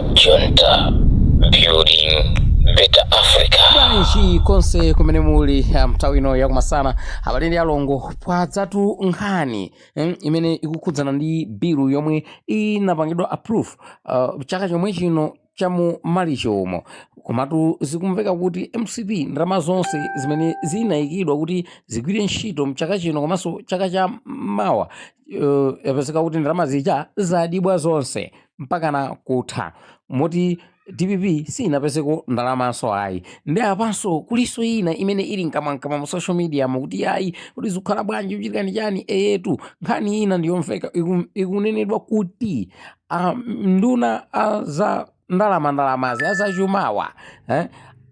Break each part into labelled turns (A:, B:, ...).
A: Junta, building better Africa.
B: Banji konse kumene muli mtawi ino yakumasana abalindi alongo pwadzatu nkhani imene ikukhudzana ndi bilu yomwe inapangidwa approve chaka chomwe chino chamu malicho omwe komatu zikumveka kuti MCP ndalama zonse zimene zinayikidwa kuti zigwire ntchito mchaka chino komanso chaka cha mawa yapezeka kuti ndalama zija zadibwa zonse mpaka na kutha moti DPP sinapezeko ndalamanso ayi ndi apanso kuliso ina imene ili nkamwankama mu social media mukuti ayi kuti zikukhala bwanji kuchitikani chani eyetu nkhani ina ndiyomveka ikunenedwa kuti nduna za ndalamazi azachumawa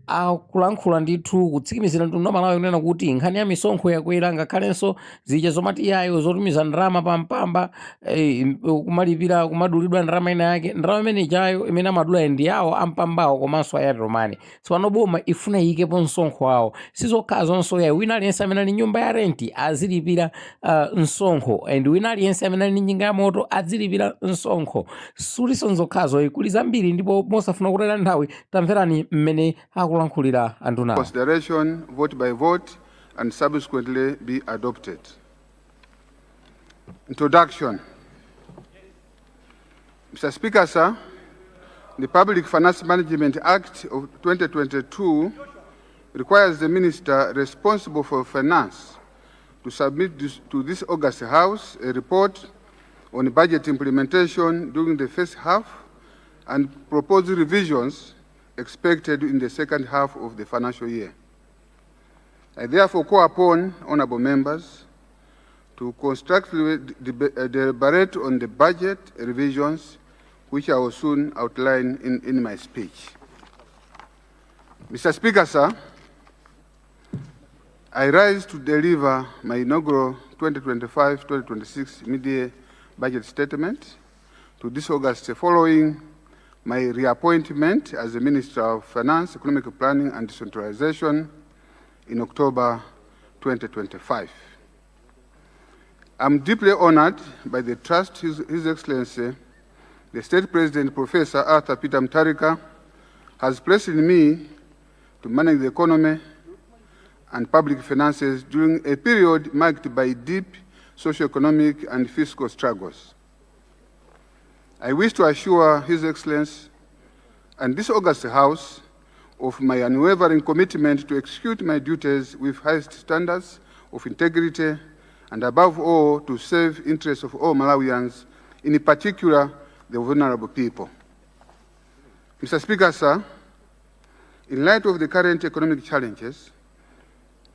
B: akulankhula ndithu kutsikimizira mtundu wa Malawi kunena kuti nkhani ya misonkho yakwera ngakhalenso zija zomati iyayo zotumiza ndalama pampamba kumalipira kumadulidwa ndalama ina yake ndalama imene ijayo imene amadula ndi yawo ampambawo komanso ayatiromani tsopano boma ifuna iyikepo msonkho wawo sizokhazonso yayo wina aliyense amene ali nyumba ya renti azilipira msonkho and wina aliyense amene ali ndi njinga ya moto azilipira msonkho suliso nzokhazo kuli zambiri ndipo mosafuna kutera nthawi tamverani mmene akulankhulira anduna.
C: Consideration vote by vote and subsequently be adopted. Introduction. Mr. Speaker, sir, the Public Finance Management Act of 2022 requires the minister responsible for finance to submit to this August House a report on budget implementation during the first half and propose revisions expected in the second half of the financial year. I therefore call upon honorable members to constructively deliberate on the budget revisions, which I will soon outline in my speech. Mr. Speaker, sir, I rise to deliver my inaugural 2025-2026 mid-year budget statement to this August following my reappointment as the Minister of Finance, Economic Planning and Decentralization in October 2025. I'm deeply honored by the trust His Excellency, the State President, Professor Arthur Peter Mutharika, has placed in me to manage the economy and public finances during a period marked by deep socio-economic and fiscal struggles. I wish to assure His Excellency and this August House of my unwavering commitment to execute my duties with highest standards of integrity and above all to serve interests of all Malawians, in particular the vulnerable people. Mr. Speaker, sir, in light of the current economic challenges,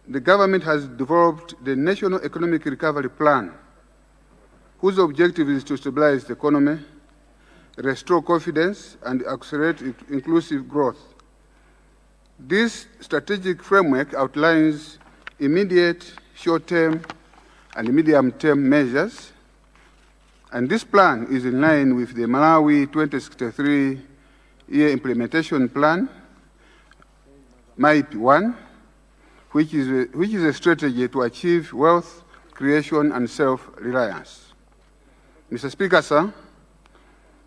C: the government has developed the National Economic Recovery Plan, whose objective is to stabilize the economy, restore confidence, and accelerate inclusive growth. This strategic framework outlines immediate, short-term, and medium-term measures, and this plan is in line with the Malawi 2063-year implementation plan, MIP 1, which is a strategy to achieve wealth creation and self-reliance. Mr. Speaker, sir,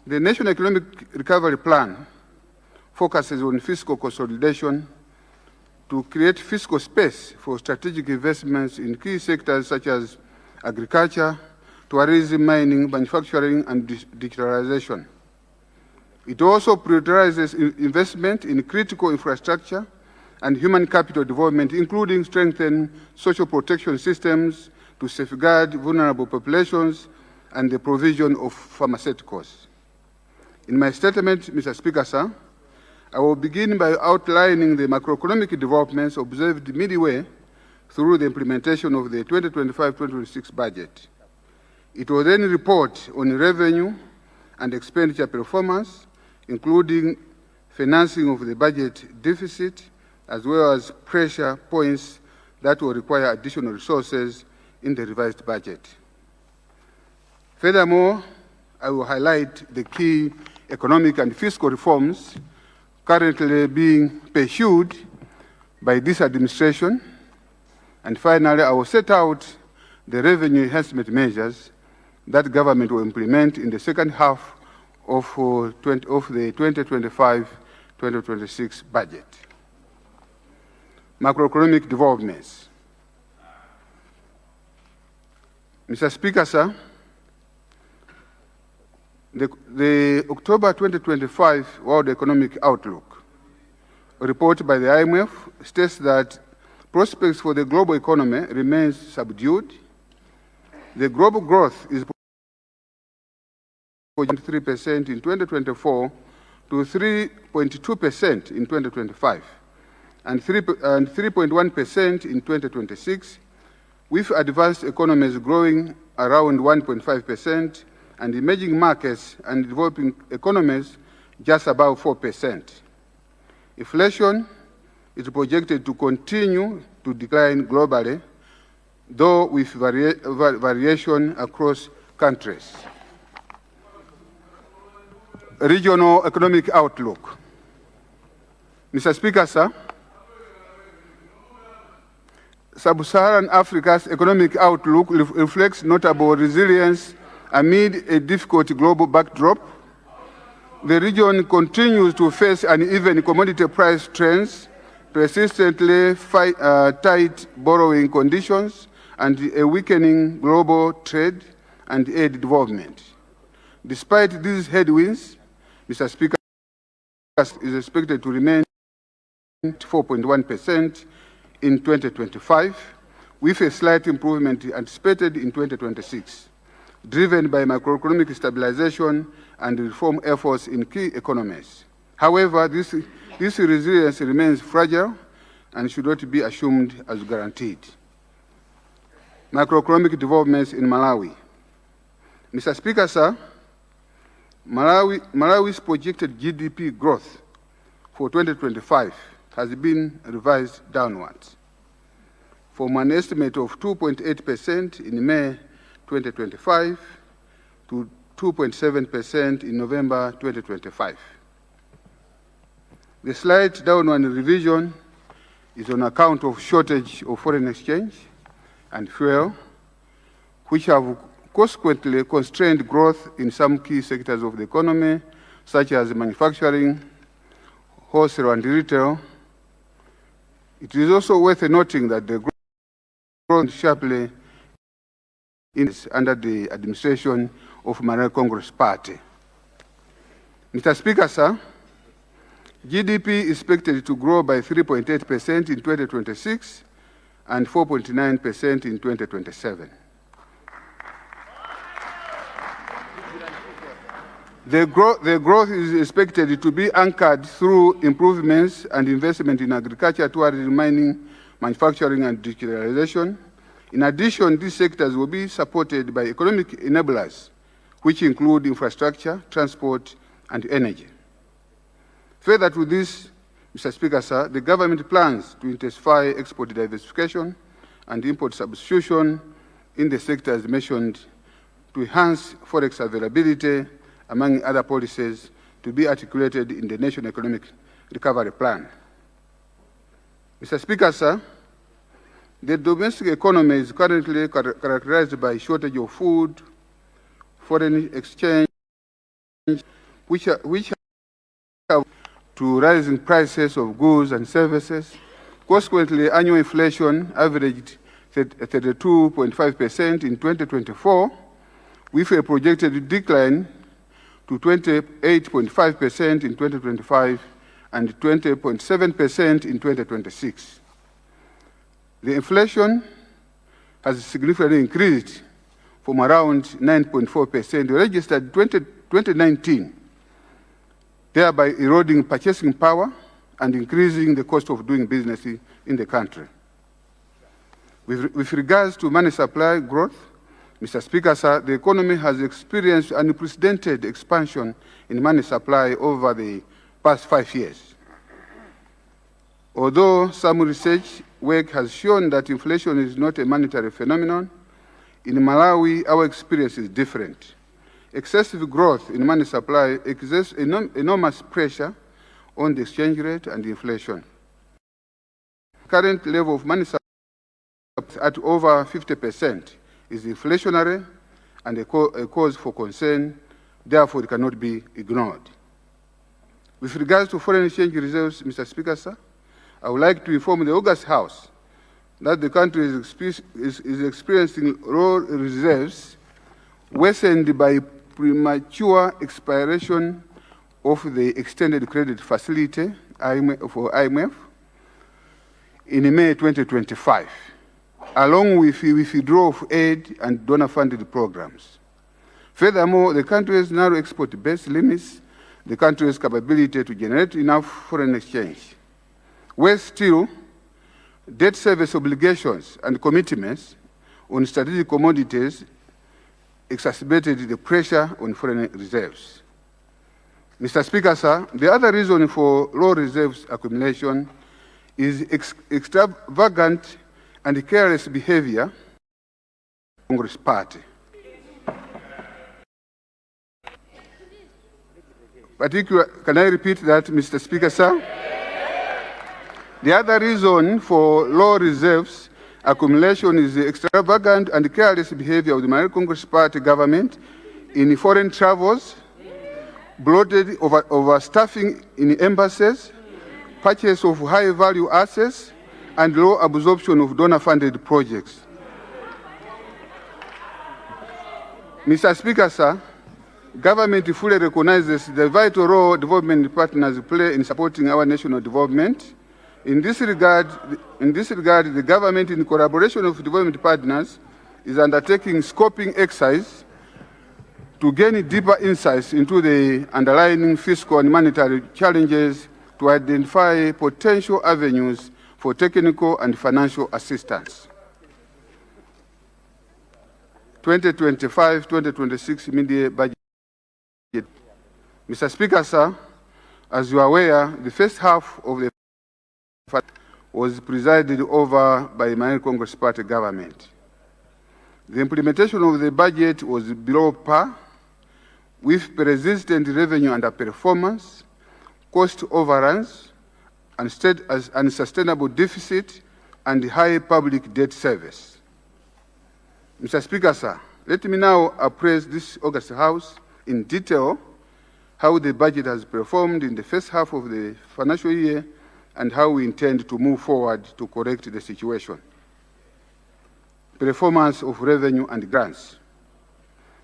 C: the National Economic Recovery Plan focuses on fiscal consolidation to create fiscal space for strategic investments in key sectors such as agriculture, tourism, mining, manufacturing, and digitalization. It also prioritizes investment in critical infrastructure and human capital development, including strengthening social protection systems to safeguard vulnerable populations and the provision of pharmaceuticals. In my statement, Mr. Speaker, sir, I will begin by outlining the macroeconomic developments observed midway through the implementation of the 2025-2026 budget. It will then report on revenue and expenditure performance, including financing of the budget deficit, as well as pressure points that will require additional resources in the revised budget. Furthermore, I will highlight the key economic and fiscal reforms currently being pursued by this administration. And finally, I will set out the revenue enhancement measures that government will implement in the second half of the 2025-2026 budget. Macroeconomic developments. Mr. Speaker, sir, the October 2025 World Economic Outlook report by the IMF states that prospects for the global economy remains subdued. The global growth is 4.3% in 2024 to 3.2% in 2025 and 3.1% in 2026, with advanced economies growing around 1.5% and emerging markets and developing economies just about 4%. Inflation is projected to continue to decline globally, though with variation across countries. Regional economic outlook. Mr. Speaker, sir, Sub-Saharan Africa's economic outlook reflects notable resilience amid a difficult global backdrop. The region continues to face uneven commodity price trends, persistently tight borrowing conditions, and a weakening global trade and aid development. Despite these headwinds, Mr. Speaker, is expected to remain 4.1% in 2025, with a slight improvement anticipated in 2026, driven by macroeconomic stabilization and reform efforts in key economies. However, this resilience remains fragile and should not be assumed as guaranteed. Macroeconomic developments in Malawi. Mr. Speaker, sir, Malawi's projected GDP growth for 2025 has been revised downwards from an estimate of 2.8% in May 2025 to 2.7% in November 2025. The slight downward revision is on account of shortage of foreign exchange and fuel, which have consequently constrained growth in some key sectors of the economy, such as manufacturing, wholesale and retail. It is also worth noting that the growth sharply under the administration of Malawi Congress Party. Mr. Speaker, sir, GDP is expected to grow by 3.8% in 2026 and 4.9% in 2027. The growth is expected to be anchored through improvements and investment in agriculture, tourism, mining, manufacturing, and digitalization. In addition, these sectors will be supported by economic enablers, which include infrastructure, transport, and energy. Further to this, Mr. Speaker, sir, the government plans to intensify export diversification and import substitution in the sectors mentioned to enhance forex availability, among other policies to be articulated in the National Economic Recovery Plan. Mr. Speaker, sir, the domestic economy is currently characterized by shortage of food, foreign exchange, which have to rising prices of goods and services. Consequently, annual inflation averaged 32.5% in 2024, with a projected decline to 28.5% in 2025 and 20.7% in 2026. The inflation has significantly increased from around 9.4% registered in 2019, thereby eroding purchasing power and increasing the cost of doing business in the country. With regards to money supply growth, Mr. Speaker, sir, the economy has experienced unprecedented expansion in money supply over the past 5 years. Although some research work has shown that inflation is not a monetary phenomenon, in Malawi, our experience is different. Excessive growth in money supply exerts enormous pressure on the exchange rate and inflation. Current level of money supply at over 50% is inflationary and a cause for concern Therefore, it cannot be ignored. With regards to foreign exchange reserves, Mr. Speaker, sir, I would like to inform the August House that the country is experiencing raw reserves worsened by premature expiration of the extended credit facility for IMF in May 2025, along with withdrawal of aid and donor-funded programs. Furthermore, the country's narrow export-based limits the country's capability to generate enough foreign exchange. Worse still, debt service obligations and commitments on strategic commodities exacerbated the pressure on foreign reserves. Mr. Speaker, sir, the other reason for low reserves accumulation is extravagant and careless behavior of the Congress Party. Can I repeat that, Mr. Speaker, sir? The other reason for low reserves accumulation is the extravagant and careless behavior of the Malawi Congress Party government in foreign travels, bloated overstaffing in embassies, purchase of high-value assets, and low absorption of donor-funded projects. Mr. Speaker, sir, government fully recognizes the vital role development partners play in supporting our national development. In this regard, the government, in collaboration with development partners, is undertaking scoping exercise to gain deeper insights into the underlying fiscal and monetary challenges to identify potential avenues for technical and financial assistance. 2025-2026 immediate budget. Mr. Speaker, sir, as you are aware, the first half of the was presided over by the Malawi Congress Party government. The implementation of the budget was below par, with persistent revenue underperformance, cost overruns, unsustainable deficit, and high public debt service. Mr. Speaker, sir, let me now appraise this August House in detail how the budget has performed in the first half of the financial year and how we intend to move forward to correct the situation. Performance of revenue and grants.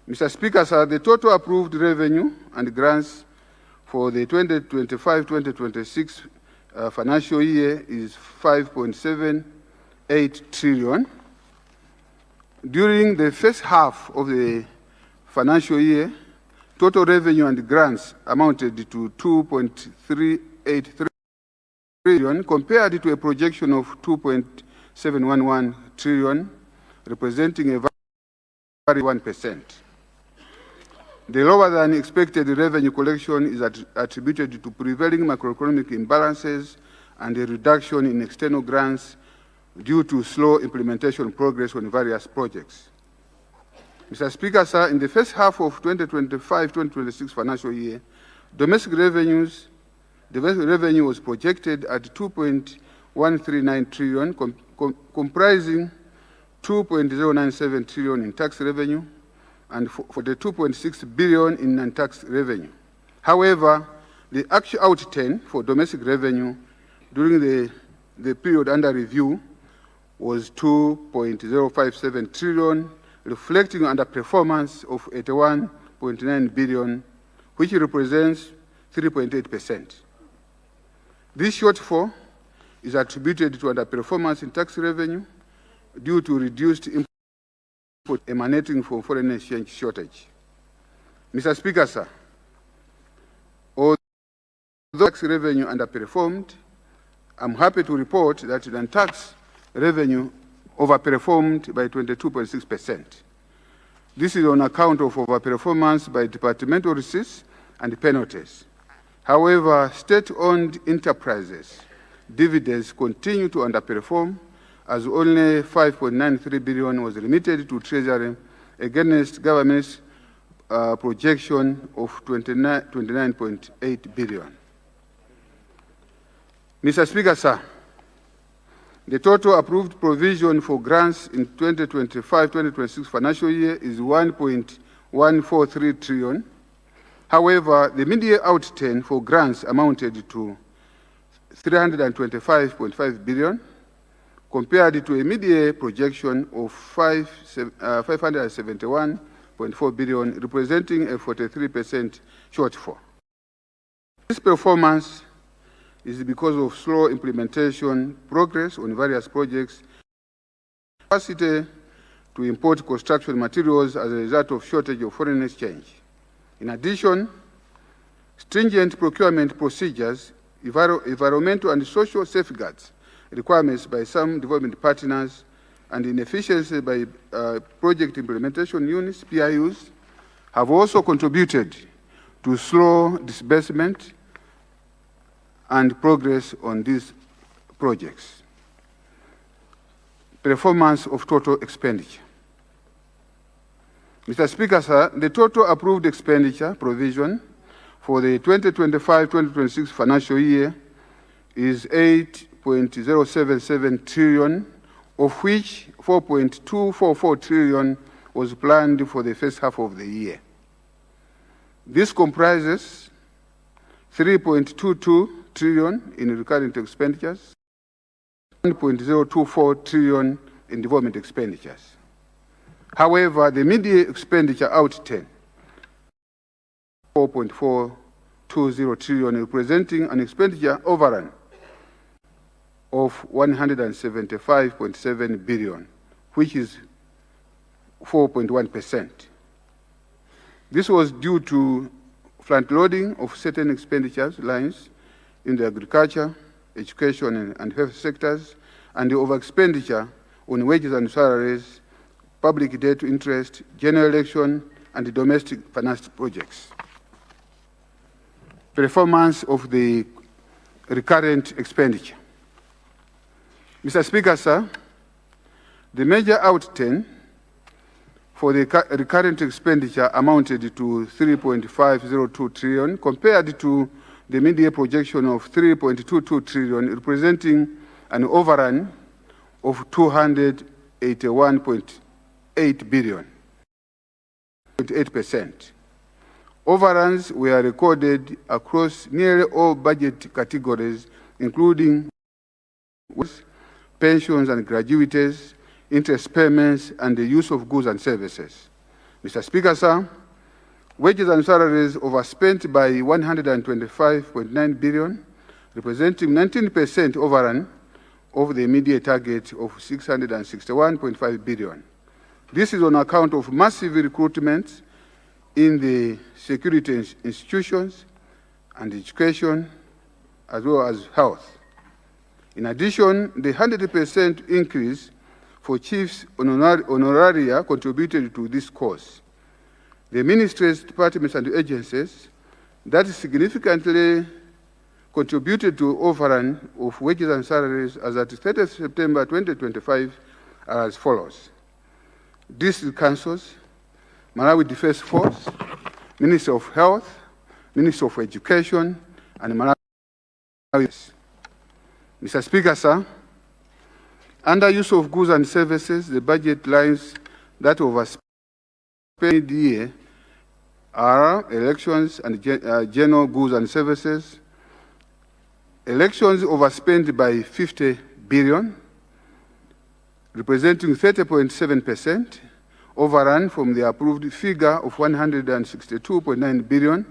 C: Mr. Speaker, sir, the total approved revenue and grants for the 2025-2026 financial year is 5.78 trillion. During the first half of the financial year, total revenue and grants amounted to 2.383 trillion compared to a projection of 2.711 trillion, representing a very 1%. The lower than expected revenue collection is attributed to prevailing macroeconomic imbalances and a reduction in external grants due to slow implementation progress on various projects. Mr. Speaker, sir, in the first half of 2025-2026 financial year, domestic revenue was projected at 2.139 trillion, comprising 2.097 trillion in tax revenue and 42.6 billion in non-tax revenue. However, the actual outturn for domestic revenue during the period under review was 2.057 trillion, reflecting underperformance of 81.9 billion, which represents 3.8%. This shortfall is attributed to underperformance in tax revenue due to reduced input emanating from foreign exchange shortage. Mr. Speaker, sir, although tax revenue underperformed, I'm happy to report that non-tax revenue overperformed by 22.6%. This is on account of overperformance by departmental receipts and penalties. However, state-owned enterprises' dividends continue to underperform, as only 5.93 billion was remitted to Treasury against government's projection of 29.8 billion. Mr. Speaker, sir, the total approved provision for grants in 2025-2026 financial year is 1.143 trillion, However, the mid-year outturn for grants amounted to 325.5 billion, compared to a mid-year projection of 571.4 billion, representing a 43% shortfall. This performance is because of slow implementation progress on various projects, capacity to import construction materials as a result of shortage of foreign exchange. In addition, stringent procurement procedures, environmental and social safeguards requirements by some development partners, and inefficiency by project implementation units, PIUs, have also contributed to slow disbursement and progress on these projects. Performance of total expenditure. Mr. Speaker, sir, the total approved expenditure provision for the 2025-2026 financial year is 8.077 trillion, of which 4.244 trillion was planned for the first half of the year. This comprises 3.22 trillion in recurrent expenditures, 1.024 trillion in development expenditures. However, the mid-year expenditure outturn, 4.420 trillion, representing an expenditure overrun of 175.7 billion, which is 4.1%. This was due to front-loading of certain expenditure lines in the agriculture, education, and health sectors, and the over-expenditure on wages and salaries, public debt interest, general election, and domestic finance projects. Performance of the recurrent expenditure. Mr. Speaker, sir, the major outturn for the recurrent expenditure amounted to 3.502 trillion, compared to the mid-year projection of 3.22 trillion, representing an overrun of 281.8 billion, 8%. Overruns were recorded across nearly all budget categories, including pensions and gratuities, interest payments, and the use of goods and services. Mr. Speaker, sir, wages and salaries overspent by 125.9 billion, representing 19% overrun of the immediate target of 661.5 billion. This is on account of massive recruitment in the security institutions and education, as well as health. In addition, the 100% increase for chiefs honoraria contributed to this cause. The ministries, departments, and agencies that significantly contributed to overrun of wages and salaries as at 30th September 2025 are as follows: district councils, Malawi Defense Force, Ministry of Health, Ministry of Education, and Malawi. Mr. Speaker, sir, under use of goods and services, the budget lines that overspent year are elections and general goods and services. Elections overspent by 50 billion, representing 30.7%, overrun from the approved figure of 162.9 billion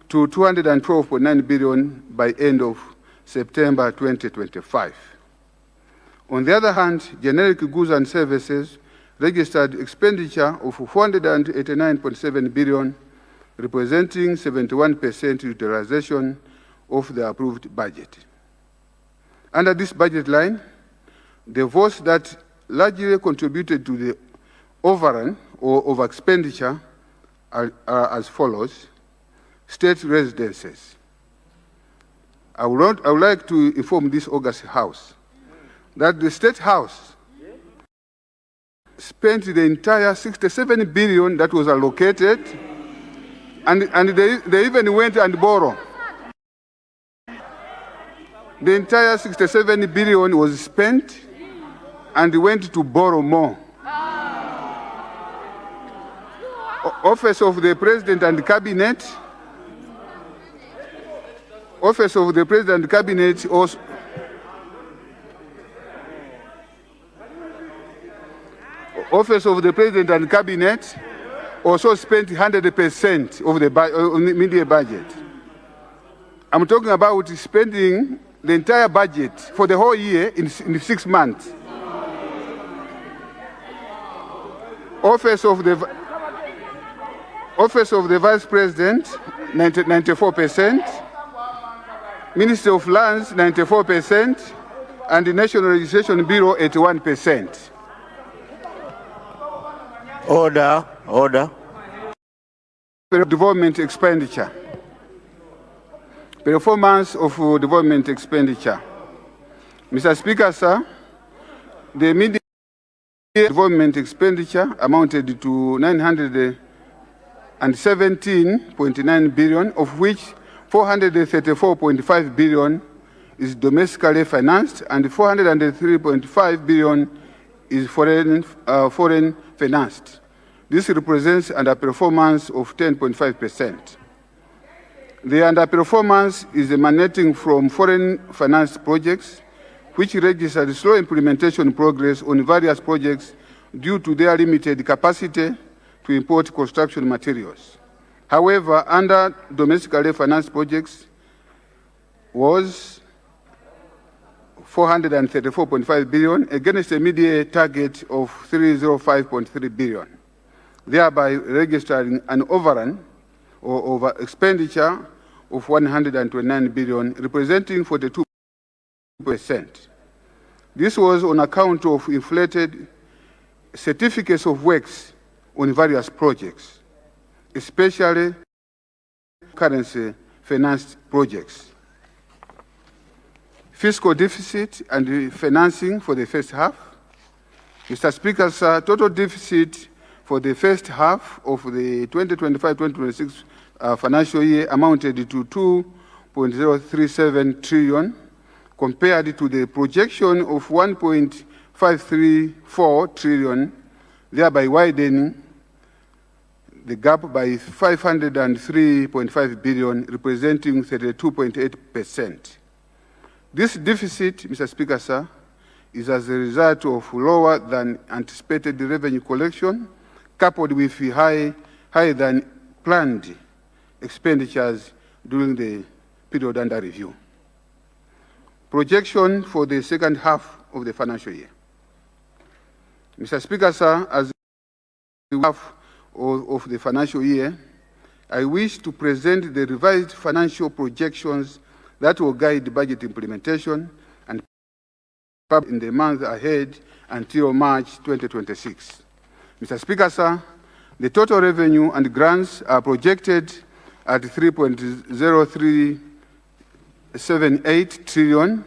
C: to 212.9 billion by end of September 2025. On the other hand, generic goods and services registered expenditure of 489.7 billion, representing 71% utilization of the approved budget. Under this budget line, the votes that largely contributed to the overrun or over expenditure are as follows: state residences. I would like to inform this August House that the State House spent the entire 67 billion that was allocated, and they even went and borrowed. The entire 67 billion was spent and went to borrow more. Office of the President and Cabinet Office of the President Cabinet also Office of the President and Cabinet also spent 100% of the media budget. I'm talking about spending the entire budget for the whole year in 6 months. Office of the Vice President, 94%. Ministry of Lands, 94%. And the National Registration Bureau, 81%.
D: Order.
C: Development expenditure. Performance of development expenditure. Mr. Speaker, sir, the immediate development expenditure amounted to 917.9 billion, of which 434.5 billion is domestically financed and 403.5 billion is foreign financed. This represents underperformance of 10.5%. The underperformance is emanating from foreign financed projects, which registered slow implementation progress on various projects due to their limited capacity to import construction materials. However, under domestically financed projects was 434.5 billion against a mid-year target of 305.3 billion, thereby registering an overrun or over expenditure of 129 billion, representing 42%. This was on account of inflated certificates of works on various projects, especially currency financed projects. Fiscal deficit and financing for the first half. Mr. Speaker, sir, total deficit for the first half of the 2025-2026 financial year amounted to 2.037 trillion, compared to the projection of 1.534 trillion, thereby widening the gap by 503.5 billion, representing 32.8%. This deficit, Mr. Speaker, sir, is as a result of lower than anticipated revenue collection, coupled with higher than planned expenditures during the period under review. Projection for the second half of the financial year. Mr. Speaker, sir, as the half of the financial year, I wish to present the revised financial projections that will guide budget implementation and in the months ahead until March 2026. Mr. Speaker, sir, the total revenue and grants are projected at 3.0378 trillion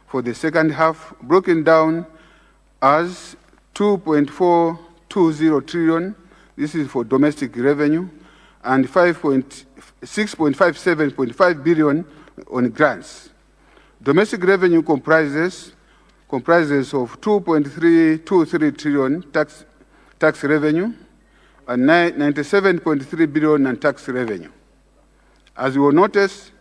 C: for the second half, broken down as 2.420 trillion, this is for domestic revenue, and 6.57.5 billion on grants. Domestic revenue comprises of 2.323 trillion tax revenue and 97.3 billion on tax revenue. As you will notice,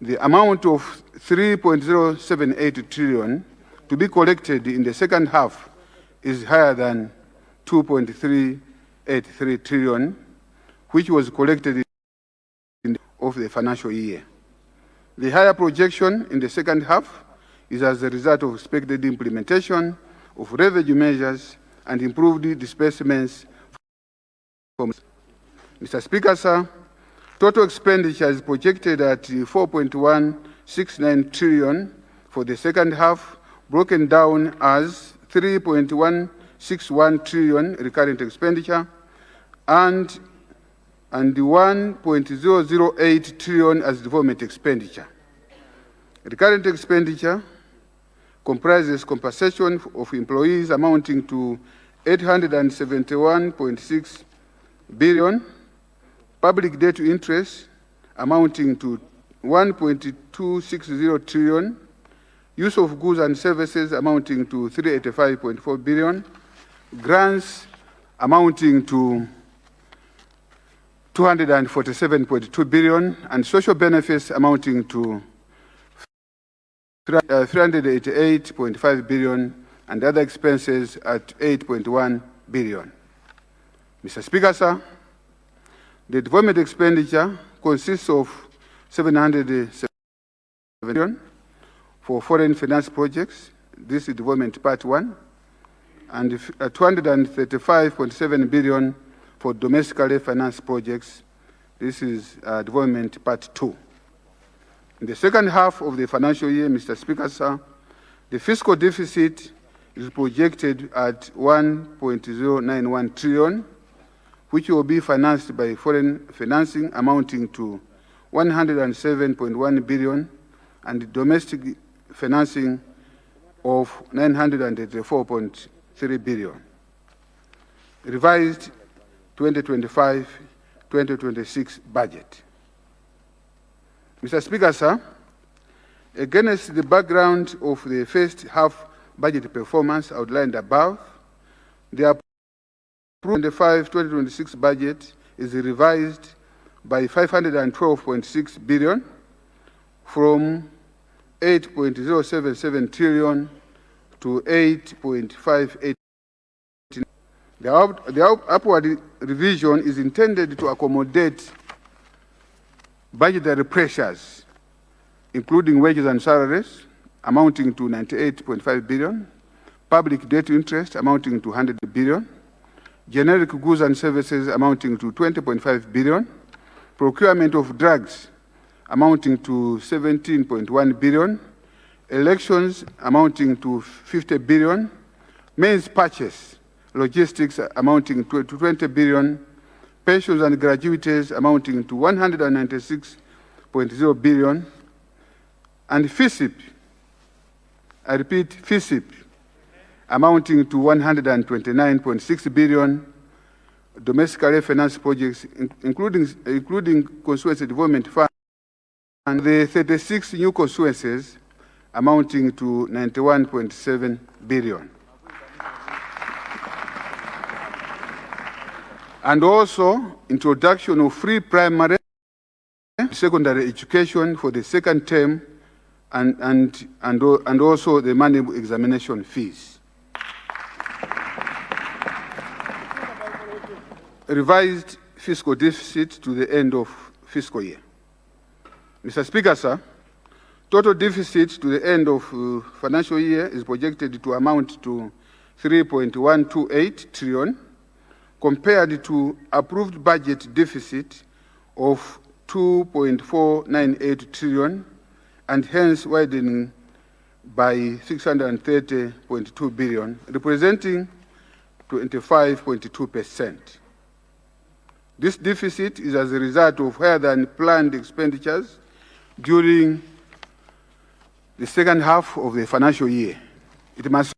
C: the amount of 3.078 trillion to be collected in the second half is higher than 2.383 trillion, which was collected of the financial year. The higher projection in the second half is as a result of expected implementation of revenue measures and improved disbursements. Mr. Speaker, sir, total expenditure is projected at 4.169 trillion for the second half, broken down as 3.161 trillion recurrent expenditure and 1.008 trillion as development expenditure. Recurrent expenditure comprises compensation of employees amounting to 871.6 billion, public debt to interest amounting to 1.260 trillion, use of goods and services amounting to 385.4 billion, grants amounting to 247.2 billion, and social benefits amounting to 388.5 billion, and other expenses at 8.1 billion. Mr. Speaker, sir, the development expenditure consists of 707 billion for foreign finance projects. This is development part 1, and 235.7 billion for domestically financed projects. This is development part 2. In the second half of the financial year, Mr. Speaker, sir, the fiscal deficit is projected at 1.091 trillion, which will be financed by foreign financing amounting to 107.1 billion and domestic financing of 984.3 billion. Revised 2025-2026 budget. Mr. Speaker, sir, against the background of the first half budget performance outlined above, the 2025-2026 budget is revised by 512.6 billion from 8.077 trillion to 8.58. The upward revision is intended to accommodate budgetary pressures, including wages and salaries, amounting to 98.5 billion, public debt interest amounting to 100 billion, generic goods and services amounting to 20.5 billion, procurement of drugs amounting to 17.1 billion, elections amounting to 50 billion, maize purchase, logistics amounting to 20 billion, pensions and gratuities amounting to 196.0 billion, and FISIP, I repeat, FISIP, amounting to 129.6 billion, domestically financed projects, including constituency development fund, and the 36 new constituencies amounting to 91.7 billion. And also introduction of free primary and secondary education for the second term, and also the money examination fees. Revised fiscal deficit to the end of fiscal year. Mr. Speaker, sir, total deficit to the end of financial year is projected to amount to 3.128 trillion, compared to approved budget deficit of 2.498 trillion, and hence widening by 630.2 billion, representing 25.2%. This deficit is as a result of higher than planned expenditures during the second half of the financial year. It must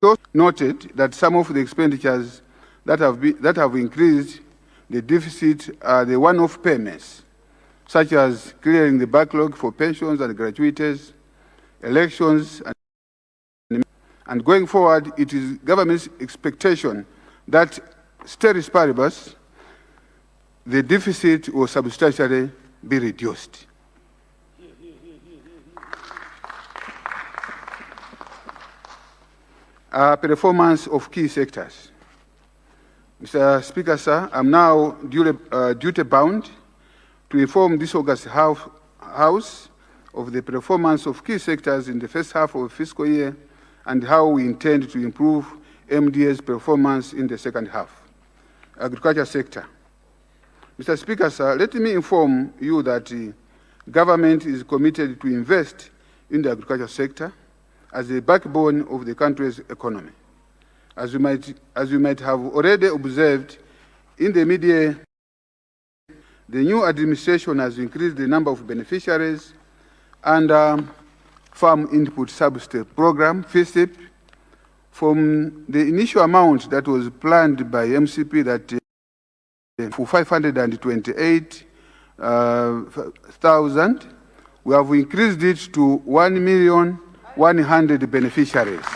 C: be noted that some of the expenditures that have increased the deficit are the one-off payments, such as clearing the backlog for pensions and gratuities, elections, and going forward, it is government's expectation that, ceteris paribus, the deficit will substantially be reduced. Performance of key sectors. Mr. Speaker, sir, I'm now duty-bound to inform this August House of the performance of key sectors in the first half of the fiscal year and how we intend to improve MDA's performance in the second half. Agriculture sector. Mr. Speaker, sir, let me inform you that the government is committed to invest in the agriculture sector as the backbone of the country's economy. As you might have already observed in the media, the new administration has increased the number of beneficiaries under Farm Input Subsidy Program, FISIP, from the initial amount that was planned by MCP that for 528,000, we have increased it to 1,100,000 beneficiaries.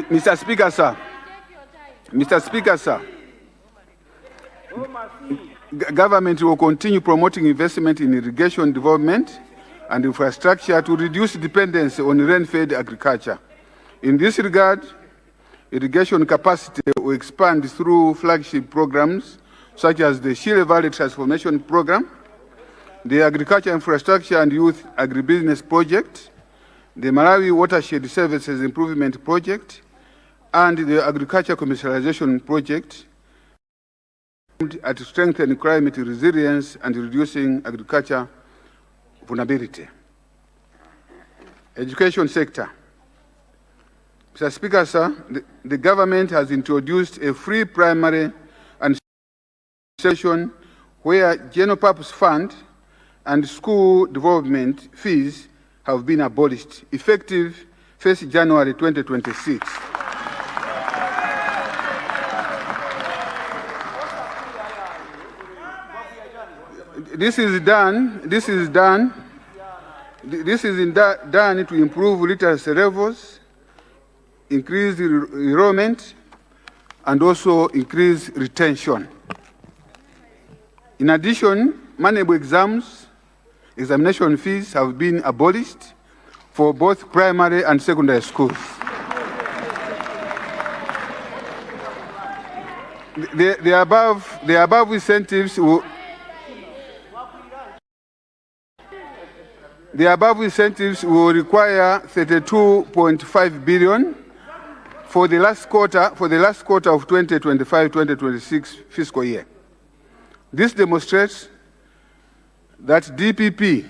C: Mr. Speaker, sir. Mr. Speaker, sir. Government will continue promoting investment in irrigation development and infrastructure to reduce dependence on rain-fed agriculture. In this regard, irrigation capacity will expand through flagship programs such as the Shire Valley Transformation Program, the Agriculture Infrastructure and Youth Agribusiness Project, the Malawi Watershed Services Improvement Project, and the Agriculture Commercialization Project at strengthening climate resilience and reducing agriculture vulnerability. Education sector. Mr. Speaker, sir, the government has introduced a free primary and session where general purpose fund and school development fees have been abolished, effective 1st January 2026. This is done to improve literacy levels, increase enrollment, and also increase retention. In addition, moneyable examination fees have been abolished for both primary and secondary schools. The above incentives will require 32.5 billion for the last quarter of 2025-2026 fiscal year. This demonstrates that DPP,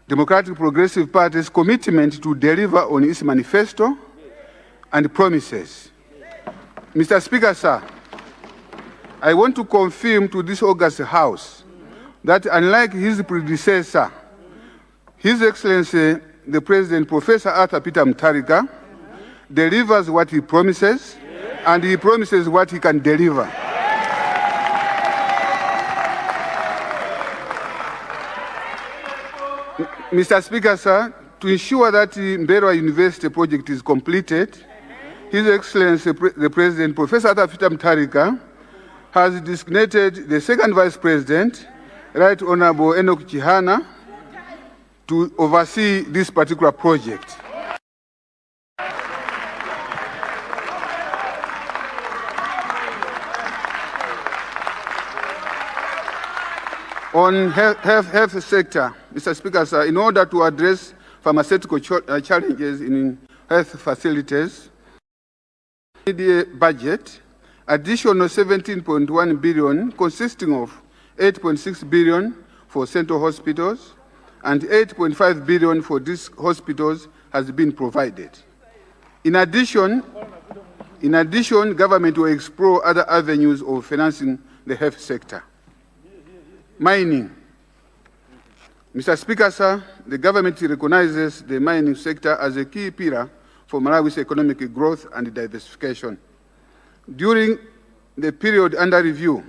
C: Democratic Progressive Party's commitment to deliver on its manifesto and promises. Mr. Speaker, sir, I want to confirm to this august House that unlike his predecessor, His Excellency, the President, Professor Arthur Peter Mutharika, delivers what he promises, and he promises what he can deliver. Mr. Speaker, sir, to ensure that the Lero University project is completed, His Excellency, the President, Professor Arthur Peter Mutharika, has designated the Second Vice President, Right Honorable Enoch Chihana, to oversee this particular project. On health sector, Mr. Speaker, sir, in order to address pharmaceutical challenges in health facilities, the budget, additional 17.1 billion, consisting of 8.6 billion for central hospitals and 8.5 billion for these hospitals has been provided. In addition, government will explore other avenues of financing the health sector. Mining. Mr. Speaker, sir, the government recognizes the mining sector as a key pillar for Malawi's economic growth and diversification. During the period under review,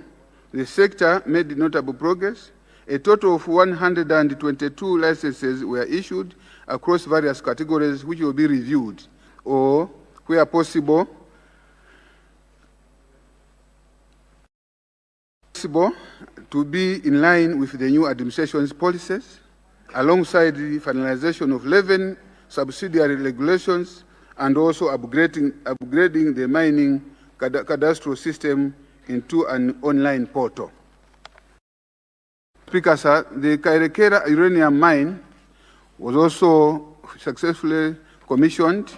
C: the sector made notable progress. A total of 122 licenses were issued across various categories, which will be reviewed or, where possible, to be in line with the new administration's policies, alongside the finalization of 11 subsidiary regulations and also upgrading the mining cadastral system into an online portal. Speaker, sir, the Kairekera uranium mine was also successfully commissioned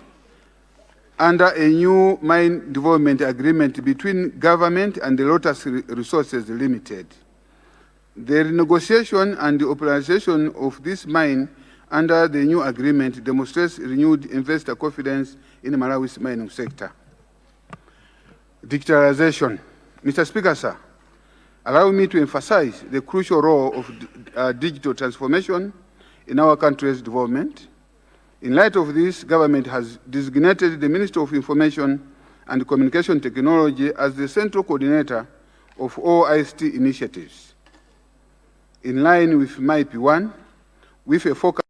C: under a new mine development agreement between government and the Lotus Resources Limited. The renegotiation and the operationalization of this mine under the new agreement demonstrates renewed investor confidence in Malawi's mining sector. Digitalization. Mr. Speaker, sir, allow me to emphasize the crucial role of digital transformation in our country's development. In light of this, government has designated the Minister of Information and Communication Technology as the central coordinator of all ICT initiatives. In line with MIP1, with a focus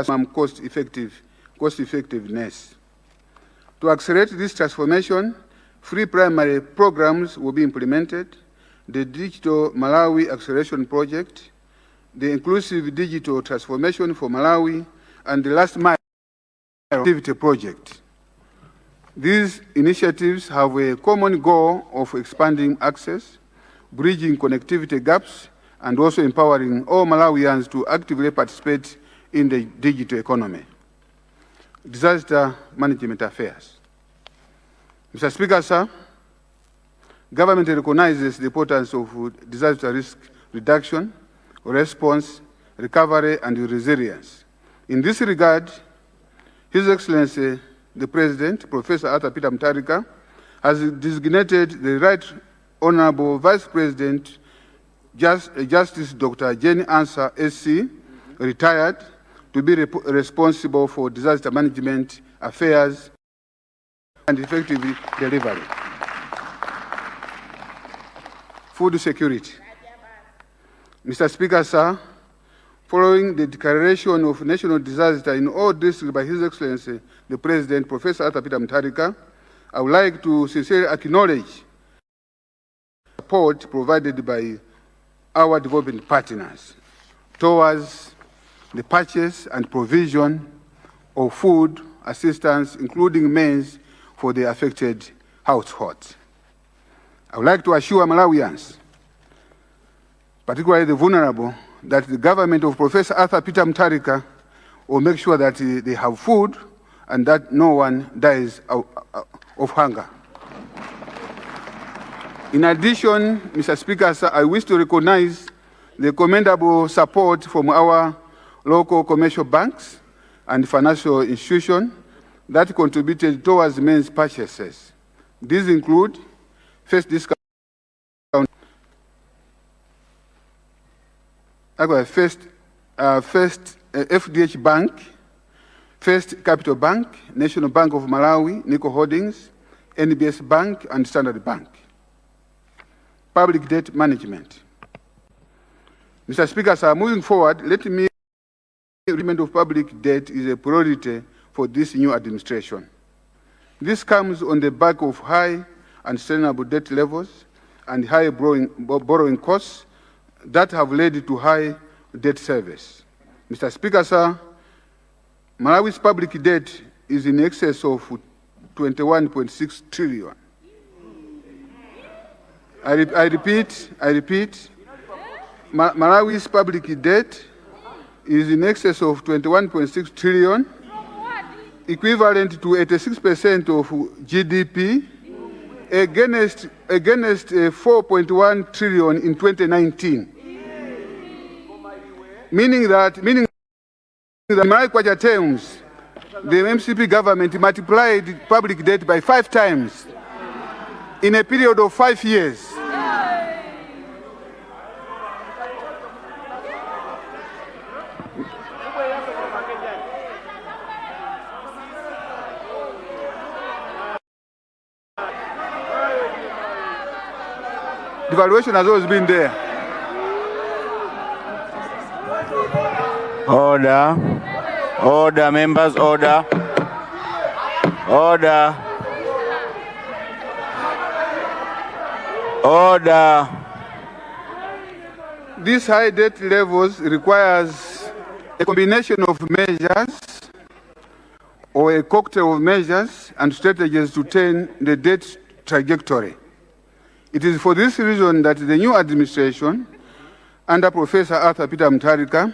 C: on cost-effective cost effectiveness. To accelerate this transformation, free primary programs will be implemented, the Digital Malawi Acceleration Project, the Inclusive Digital Transformation for Malawi, and the Last Mile Activity Project. These initiatives have a common goal of expanding access, bridging connectivity gaps, and also empowering all Malawians to actively participate in the digital economy. Disaster management affairs. Mr. Speaker, sir, government recognizes the importance of disaster risk reduction, response, recovery, and resilience. In this regard, His Excellency, the President, Professor Arthur Peter Mutharika, has designated the Right Honorable Vice President, Justice Dr. Jenny Ansah, SC, retired, to be responsible for disaster management affairs and effective delivery. Food security. Mr. Speaker, sir, following the declaration of national disaster in all districts by His Excellency, the President, Professor Arthur Peter Mutharika, I would like to sincerely acknowledge the support provided by our development partners towards the purchase and provision of food assistance, including maize, for the affected households. I would like to assure Malawians, particularly the vulnerable, that the government of Professor Arthur Peter Mutharika will make sure that they have food and that no one dies of hunger. In addition, Mr. Speaker, sir, I wish to recognize the commendable support from our local commercial banks and financial institutions that contributed towards maize purchases. These include first discount, first FDH Bank, First Capital Bank, National Bank of Malawi, Nico Holdings, NBS Bank, and Standard Bank. Public debt management. Mr. Speaker, sir, moving forward, let me repayment of public debt is a priority for this new administration. This comes on the back of high and sustainable debt levels and high borrowing costs that have led to high debt service. Mr. Speaker, sir, Malawi's public debt is in excess of 21.6 trillion. I repeat, Malawi's public debt is in excess of 21.6 trillion, equivalent to 86% of GDP, against 4.1 trillion in 2019. Meaning that in Malawi Kwacha terms, the MCP government multiplied public debt by 5 times in a period of 5 years. Devaluation has always been there.
D: Order. Order, members, order. Order. Order.
C: These high debt levels requires a combination of measures or a cocktail of measures and strategies to turn the debt trajectory. It is for this reason that the new administration, under Professor Arthur Peter Mutharika,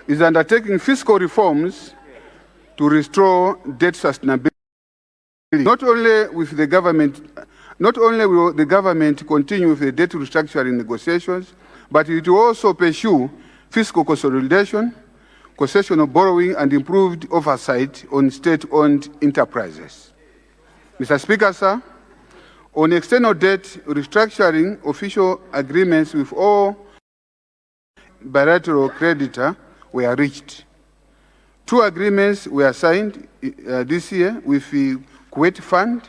C: is undertaking fiscal reforms to restore debt sustainability. Not only will the government continue with the debt restructuring negotiations, but it will also pursue fiscal consolidation, concession of borrowing, and improved oversight on state-owned enterprises. Mr. Speaker, sir, on external debt restructuring, official agreements with all bilateral creditors were reached. 2 agreements were signed this year with the Kuwait Fund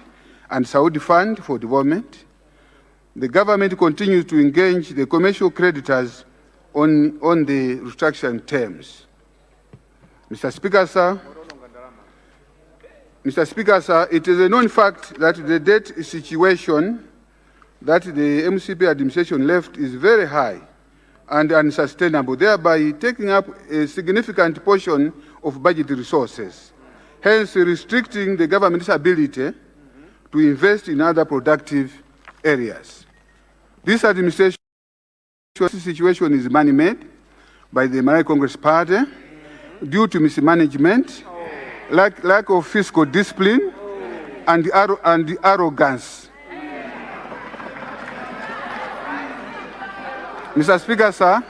C: and Saudi Fund for Development. The government continues to engage the commercial creditors on the restructuring terms. Mr. Speaker, sir, Mr. Speaker, sir, it is a known fact that the debt situation that the MCP administration left is very high and unsustainable, thereby taking up a significant portion of budget resources, hence restricting the government's ability to invest in other productive areas. This administration situation is man-made by the Malawi Congress Party due to mismanagement, lack of fiscal discipline, and arrogance. Mr. Speaker, sir,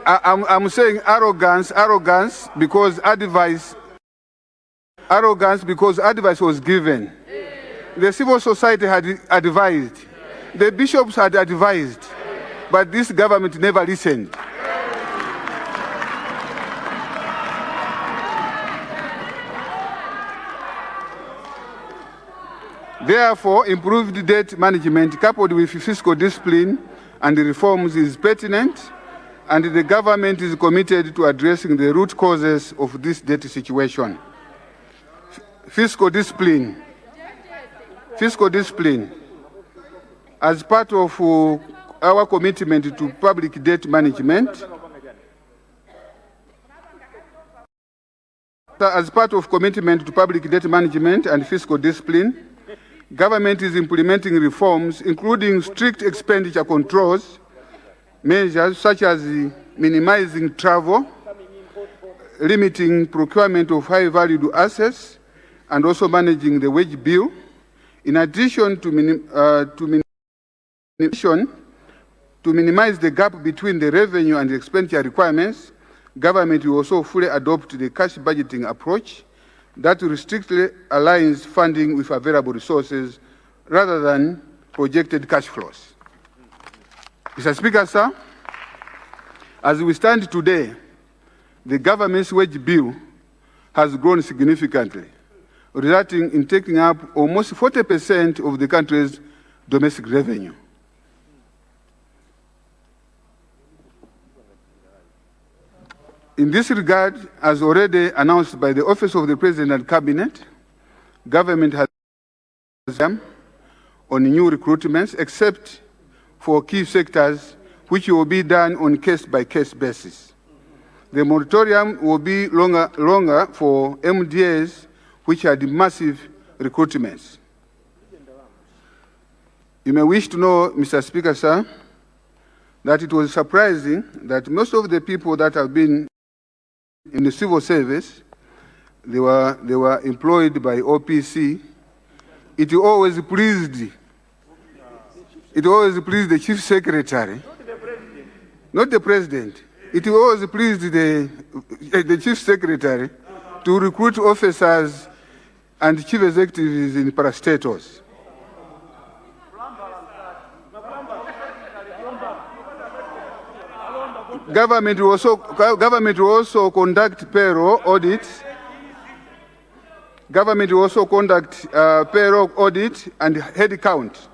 C: I'm saying arrogance because advice was given. The civil society had advised, the bishops had advised, but this government never listened. Therefore, improved debt management coupled with fiscal discipline and reforms is pertinent, and the government is committed to addressing the root causes of this debt situation. Fiscal discipline. As part of our commitment to public debt management, and fiscal discipline, government is implementing reforms, including strict expenditure controls, measures such as minimizing travel, limiting procurement of high-valued assets, and also managing the wage bill. In addition to minimize the gap between the revenue and the expenditure requirements, government will also fully adopt the cash budgeting approach that strictly aligns funding with available resources rather than projected cash flows. Mr. Speaker, sir, as we stand today, the government's wage bill has grown significantly, resulting in taking up almost 40% of the country's domestic revenue. In this regard, as already announced by the Office of the President and Cabinet, government has on new recruitments, except for key sectors, which will be done on case-by-case basis. The moratorium will be longer for MDAs, which had massive recruitments. You may wish to know, Mr. Speaker, sir, that it was surprising that most of the people that have been in the civil service, they were employed by OPC. It always pleased the chief secretary, not the president. It always pleased the chief secretary to recruit officers and chief executives in parastatals. Government will also conduct payroll audits. Government will also conduct payroll audit and head count.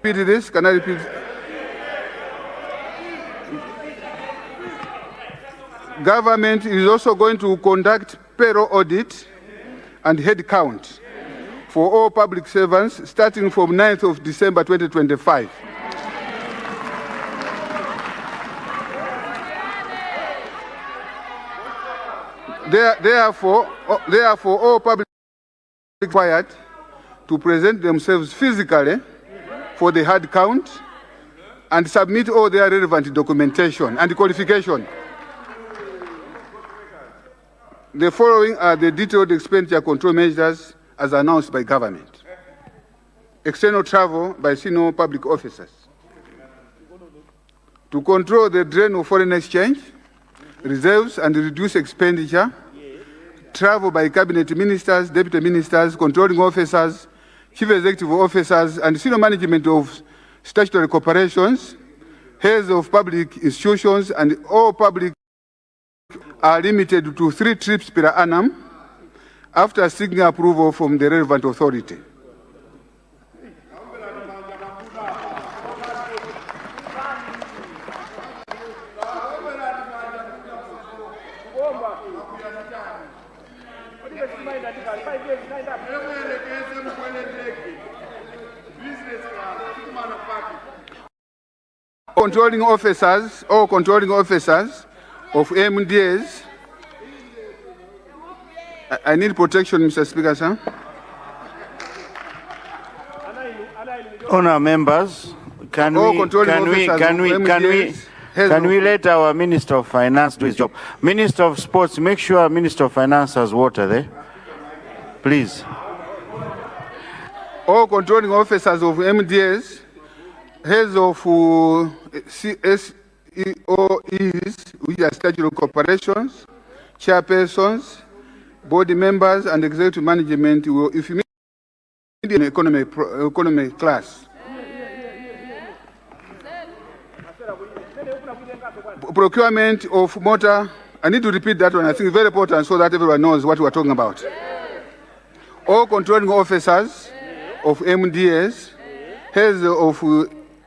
C: Repeat this. Can I repeat? Government is also going to conduct payroll audit and head count for all public servants starting from 9th of December 2025. Therefore, all public required to present themselves physically for the hard count and submit all their relevant documentation and qualification. The following are the detailed expenditure control measures as announced by government. External travel by senior public officers. To control the drain of foreign exchange, reserves and reduce expenditure, travel by cabinet ministers, deputy ministers, controlling officers, chief executive officers, and senior management of statutory corporations, heads of public institutions, and all public are limited to 3 trips per annum after seeking approval from the relevant authority. Controlling officers or controlling officers of MDAs. I need protection, Mr. Speaker, sir.
D: Honour members, can we let our Minister of Finance do his job? Minister of Sports, make sure Minister of Finance has water there. Please.
C: All controlling officers of MDAs, heads of CSEOs, which are statutory corporations, chairpersons, board members, and executive management will, if you meet in economy class. Procurement of motor, I need to repeat that one, I think it's very important so that everyone knows what we're talking about. All controlling officers of MDAs, heads of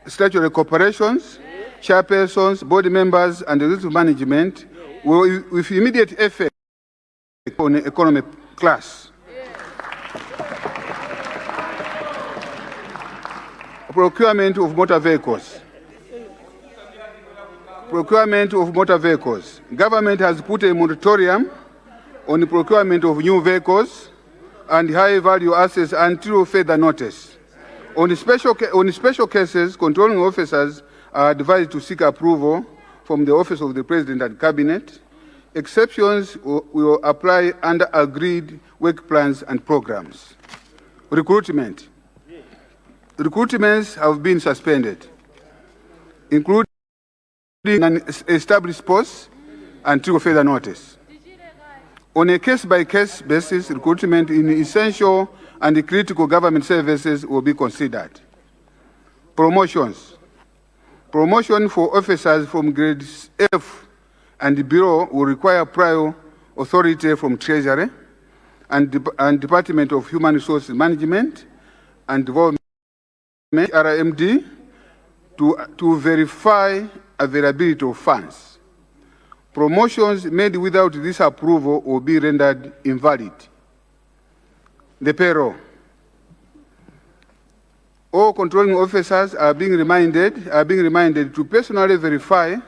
C: statutory corporations, chairpersons, board members, and executive management will, with immediate effect on the economic class. Procurement of motor vehicles. Procurement of motor vehicles. Government has put a moratorium on the procurement of new vehicles and high-value assets until further notice. On special cases, controlling officers are advised to seek approval from the Office of the President and Cabinet. Exceptions will apply under agreed work plans and programs. Recruitment. Recruitments have been suspended, including an established posts until further notice. On a case-by-case basis, recruitment in essential and critical government services will be considered. Promotions. Promotion for officers from grades F and below will require prior authority from Treasury and Department of Human Resources Management and Development, RMD, to verify availability of funds. Promotions made without this approval will be rendered invalid. The payroll. All controlling officers are being reminded to personally verify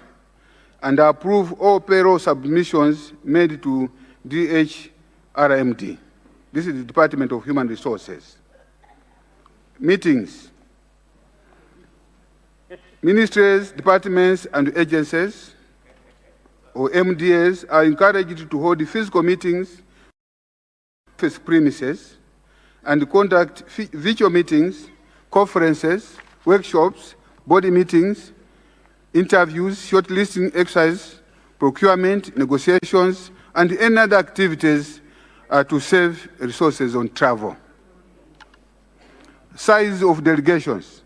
C: and approve all payroll submissions made to DHRMD. This is the Department of Human Resources. Meetings. Ministries, departments, and agencies, or MDAs, are encouraged to hold physical meetings, office premises, and conduct virtual meetings, conferences, workshops, body meetings, interviews, shortlisting exercise, procurement, negotiations, and any other activities to save resources on travel. Size of delegations.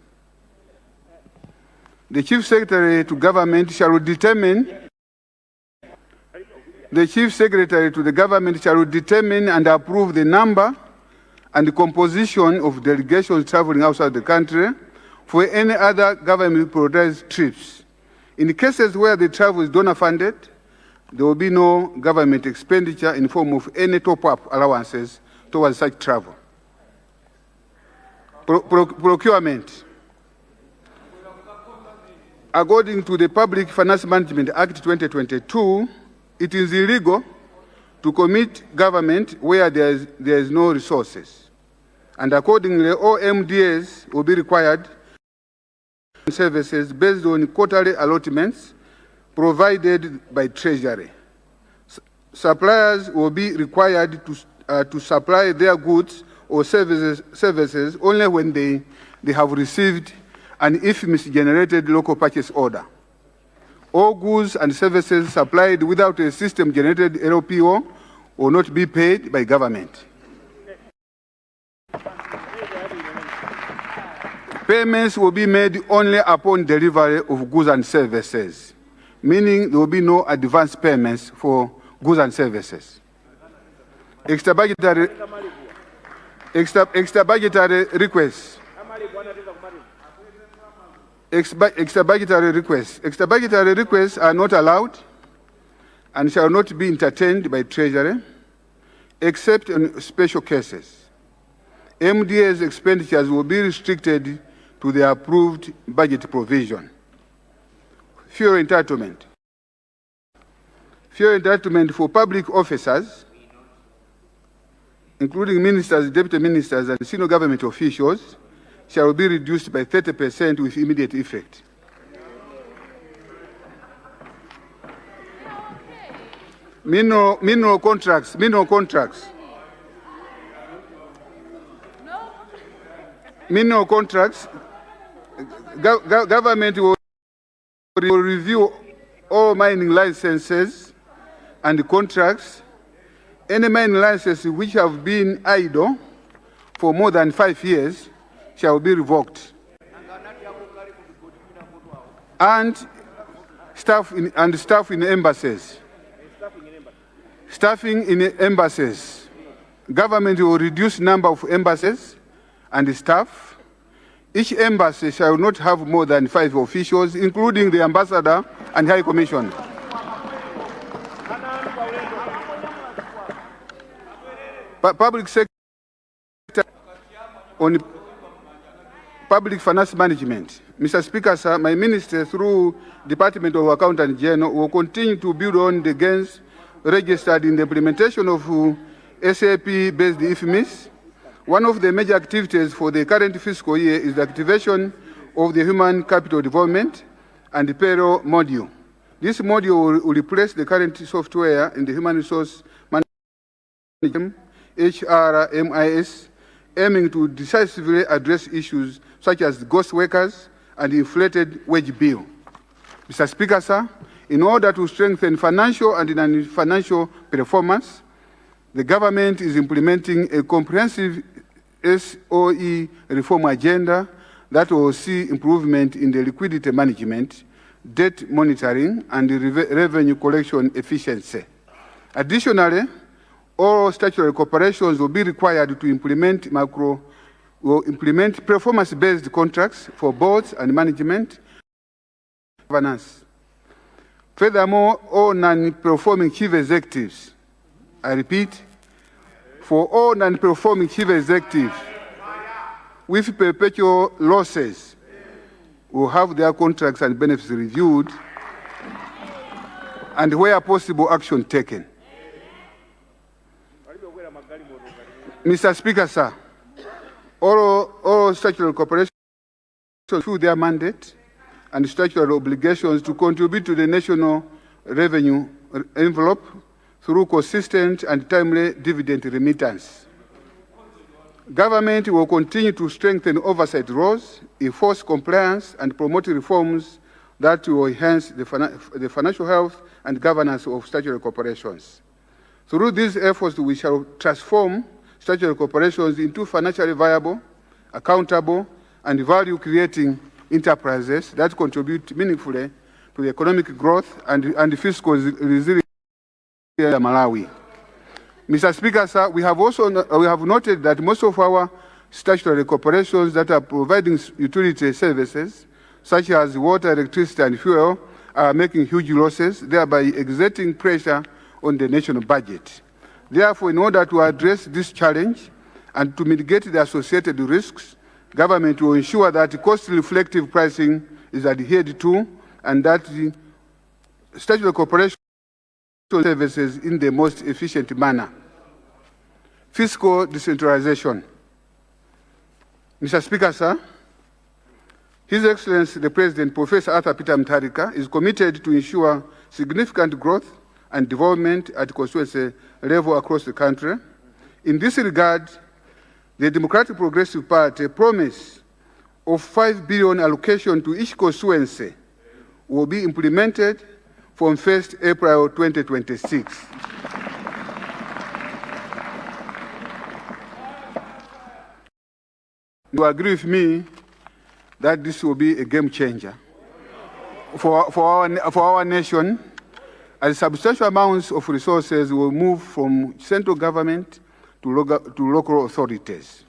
C: The Chief Secretary to Government shall determine and approve the number and the composition of delegations traveling outside the country for any other government-prioritized trips. In cases where the travel is donor-funded, there will be no government expenditure in the form of any top-up allowances towards such travel. Procurement. According to the Public Finance Management Act 2022, it is illegal to commit government where there is no resources. And accordingly, all MDAs will be required services based on quarterly allotments provided by Treasury. Suppliers will be required to supply their goods or services only when they have received an IFMIS-generated local purchase order. All goods and services supplied without a system-generated LPO will not be paid by government. Payments will be made only upon delivery of goods and services, meaning there will be no advance payments for goods and services. Extrabudgetary requests. Extrabudgetary requests are not allowed and shall not be entertained by Treasury, except in special cases. MDA's expenditures will be restricted to the approved budget provision. Fuel entitlement. Fuel entitlement for public officers, including ministers, deputy ministers, and senior government officials, shall be reduced by 30% with immediate effect. Mineral contracts. Mineral contracts, government will review all mining licenses and contracts. Any mining licenses which have been idle for more than 5 years shall be revoked. And staff in embassies. Staffing in embassies. Government will reduce number of embassies and staff. Each embassy shall not have more than 5 officials, including the ambassador and high commissioner. Public sector on public finance management. Mr. Speaker, sir, my minister, through Department of Accountant General, will continue to build on the gains registered in the implementation of SAP-based IFMIS. One of the major activities for the current fiscal year is the activation of the Human Capital Development and the Payroll module. This module will replace the current software in the Human Resource Management, HRMIS, aiming to decisively address issues such as ghost workers and inflated wage bill. Mr. Speaker, sir, in order to strengthen financial and non-financial performance, the government is implementing a comprehensive SOE reform agenda that will see improvement in the liquidity management, debt monitoring, and revenue collection efficiency. Additionally, all statutory corporations will be required to implement performance-based contracts for boards and management governance. Furthermore, all non-performing chief executives, I repeat, for all non-performing chief executives with perpetual losses will have their contracts and benefits reviewed and where possible action taken. Mr. Speaker, sir, all statutory corporations fulfill their mandate and statutory obligations to contribute to the national revenue envelope through consistent and timely dividend remittance. Government will continue to strengthen oversight roles, enforce compliance, and promote reforms that will enhance the financial health and governance of statutory corporations. Through these efforts, we shall transform statutory corporations into financially viable, accountable, and value-creating enterprises that contribute meaningfully to the economic growth and fiscal resilience of Malawi. Mr. Speaker, sir, we have noted that most of our statutory corporations that are providing utility services, such as water, electricity, and fuel, are making huge losses, thereby exerting pressure on the national budget. Therefore, in order to address this challenge and to mitigate the associated risks, government will ensure that cost-reflective pricing is adhered to and that the statutory corporation services in the most efficient manner. Fiscal decentralization. Mr. Speaker, sir, His Excellency the President, Professor Arthur Peter Mutharika, is committed to ensure significant growth and development at constituency level across the country. In this regard, the Democratic Progressive Party promise of 5 billion allocation to each constituency will be implemented from 1st April 2026. You agree with me that this will be a game changer for our nation, as substantial amounts of resources will move from central government to local authorities.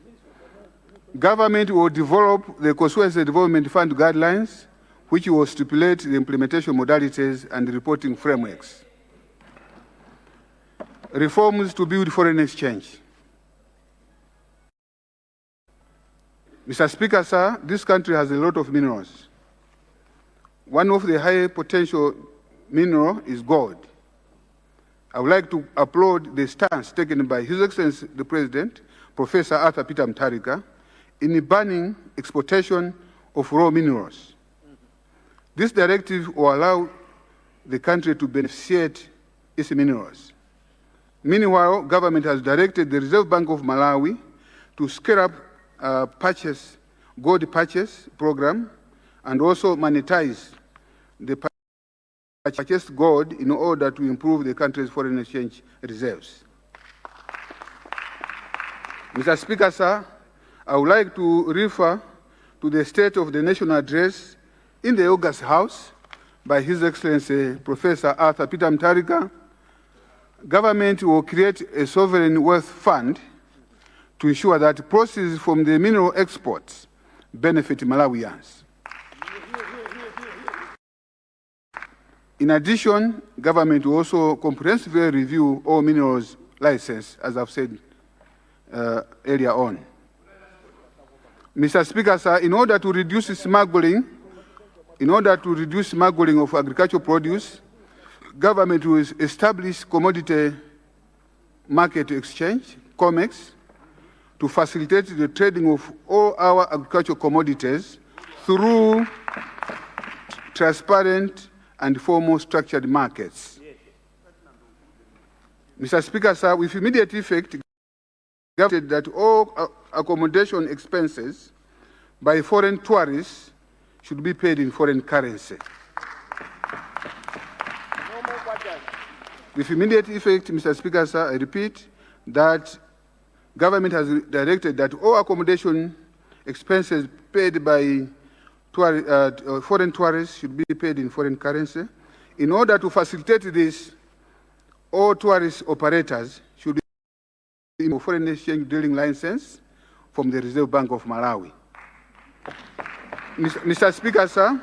C: Government will develop the Constituency Development Fund guidelines, which will stipulate the implementation modalities and reporting frameworks. Reforms to build foreign exchange. Mr. Speaker, sir, this country has a lot of minerals. One of the high potential mineral is gold. I would like to applaud the stance taken by His Excellency the President, Professor Arthur Peter Mutharika, in banning exportation of raw minerals. This directive will allow the country to beneficiate its minerals. Meanwhile, government has directed the Reserve Bank of Malawi to scale up gold purchase program and also monetize the purchased gold in order to improve the country's foreign exchange reserves. Mr. Speaker, sir, I would like to refer to the State of the Nation address in the August House by His Excellency Professor Arthur Peter Mutharika. Government will create a sovereign wealth fund to ensure that proceeds from the mineral exports benefit Malawians. In addition, government will also comprehensively review all minerals license, as I've said earlier on. Mr. Speaker, sir, in order to reduce smuggling of agricultural produce, government will establish commodity market exchange, COMEX, to facilitate the trading of all our agricultural commodities through transparent and formal structured markets. Mr. Speaker, sir, with immediate effect, government that all accommodation expenses by foreign tourists should be paid in foreign currency. With immediate effect, Mr. Speaker, sir, I repeat that government has directed that all accommodation expenses paid by foreign tourists should be paid in foreign currency. In order to facilitate this, all tourist operators should be a foreign exchange dealing license from the Reserve Bank of Malawi. Mr. Speaker, sir,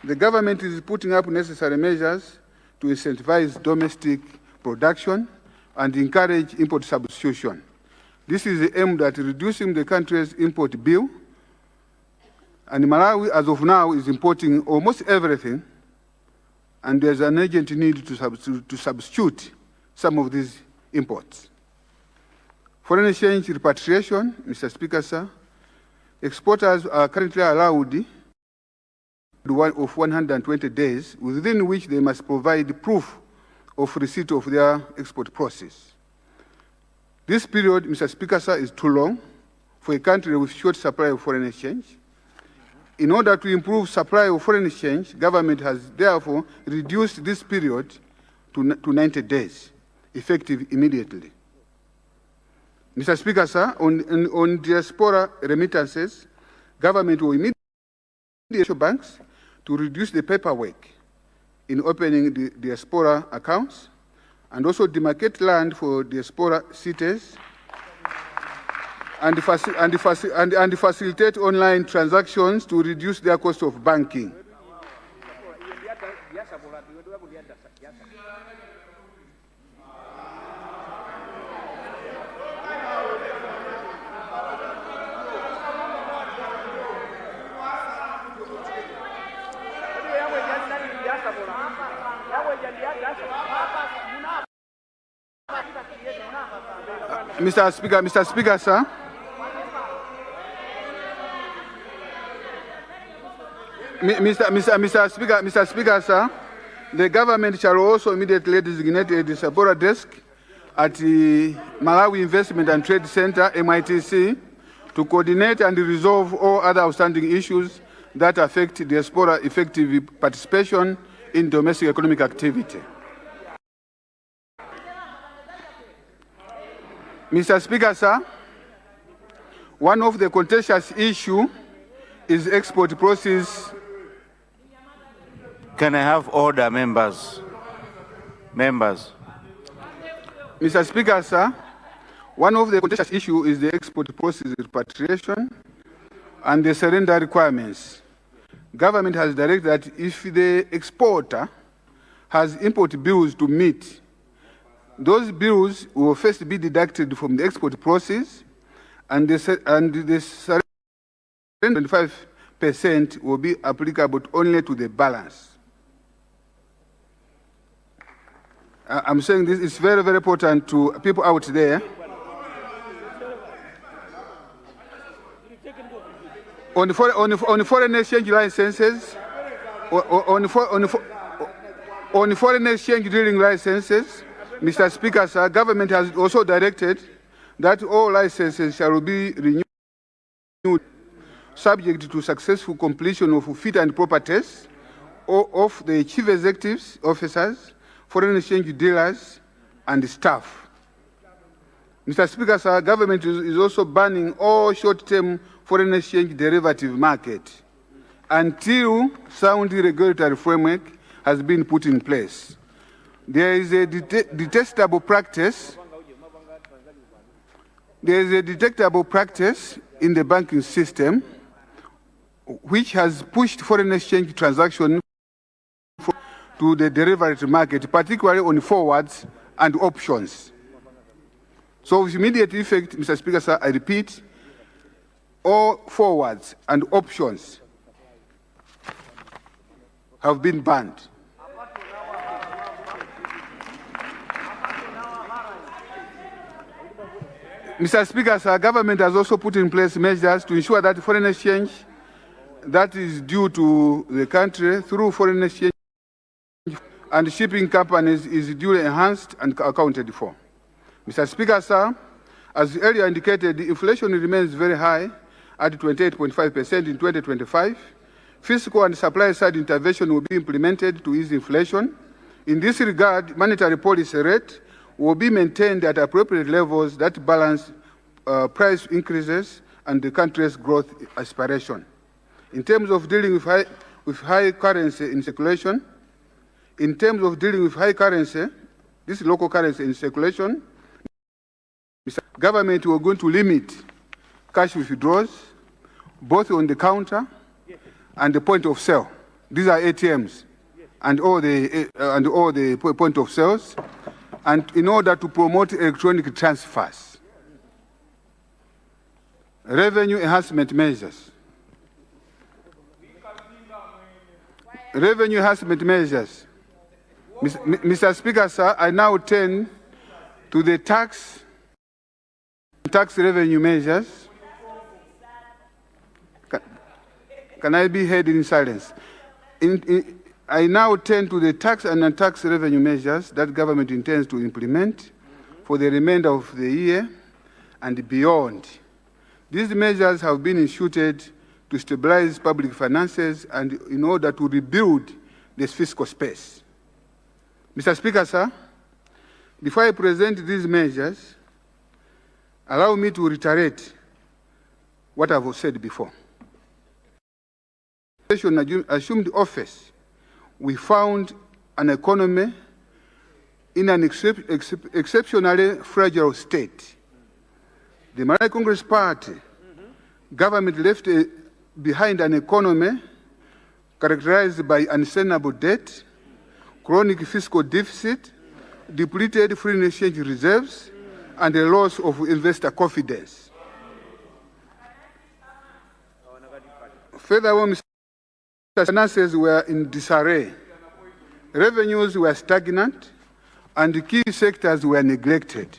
C: the government is putting up necessary measures to incentivize domestic production and encourage import substitution. This is aimed at reducing the country's import bill, and Malawi, as of now, is importing almost everything, and there's an urgent need to substitute some of these imports. Foreign exchange repatriation, Mr. Speaker, sir, exporters are currently allowed of 120 days, within which they must provide proof of receipt of their export process. This period, Mr. Speaker, sir, is too long for a country with short supply of foreign exchange. In order to improve supply of foreign exchange, government has therefore reduced this period to 90 days, effective immediately. Mr. Speaker, sir, on diaspora remittances, government will immediately banks to reduce the paperwork in opening the diaspora accounts, and also demarcate land for diaspora cities, and facilitate online transactions to reduce their cost of banking. Mr. Speaker, sir. Mr. Speaker, sir, the government shall also immediately designate a diaspora desk at the Malawi Investment and Trade Center, MITC, to coordinate and resolve all other outstanding issues that affect diaspora effective participation in domestic economic activity. Mr. Speaker, sir, one of the contentious issues is export process.
D: Can I have order, members? Members.
C: Mr. Speaker, sir, one of the contentious issues is the export process repatriation and the surrender requirements. Government has directed that if the exporter has import bills to meet, those bills will first be deducted from the export process, and the surrender 25% will be applicable only to the balance. I'm saying this is very, very important to people out there. On foreign exchange licenses, on foreign exchange dealing licenses, Mr. Speaker, sir, government has also directed that all licenses shall be renewed subject to successful completion of fit and proper tests of the chief executives, officers, foreign exchange dealers, and staff. Mr. Speaker, sir, government is also banning all short-term foreign exchange derivative market until sound regulatory framework has been put in place. There is a detectable practice. There is a detectable practice in the banking system which has pushed foreign exchange transactions to the derivative market, particularly on forwards and options. So with immediate effect, Mr. Speaker, sir, I repeat, all forwards and options have been banned. Mr. Speaker, sir, government has also put in place measures to ensure that foreign exchange that is due to the country through foreign exchange and shipping companies is duly enhanced and accounted for. Mr. Speaker, sir, as earlier indicated, inflation remains very high at 28.5% in 2025. Fiscal and supply side intervention will be implemented to ease inflation. In this regard, monetary policy rate will be maintained at appropriate levels that balance price increases and the country's growth aspiration. In terms of dealing with high currency in circulation, this local currency in circulation, government will going to limit cash withdrawals, both on the counter and the point of sale. These are ATMs and all the point of sales, and in order to promote electronic transfers. Revenue enhancement measures. Revenue enhancement measures. Mr. Speaker, sir, I now turn to the tax revenue measures. Can I be heard in silence? I now turn to the tax and non-tax revenue measures that government intends to implement for the remainder of the year and beyond. These measures have been instituted to stabilize public finances and in order to rebuild this fiscal space. Mr. Speaker, sir, before I present these measures, allow me to reiterate what I've said before. Assumed office, we found an economy in an exceptionally fragile state. The Malawi Congress Party government left behind an economy characterized by unsustainable debt, chronic fiscal deficit, depleted foreign exchange reserves, and a loss of investor confidence. Furthermore, Mr. Finances were in disarray, revenues were stagnant, and key sectors were neglected.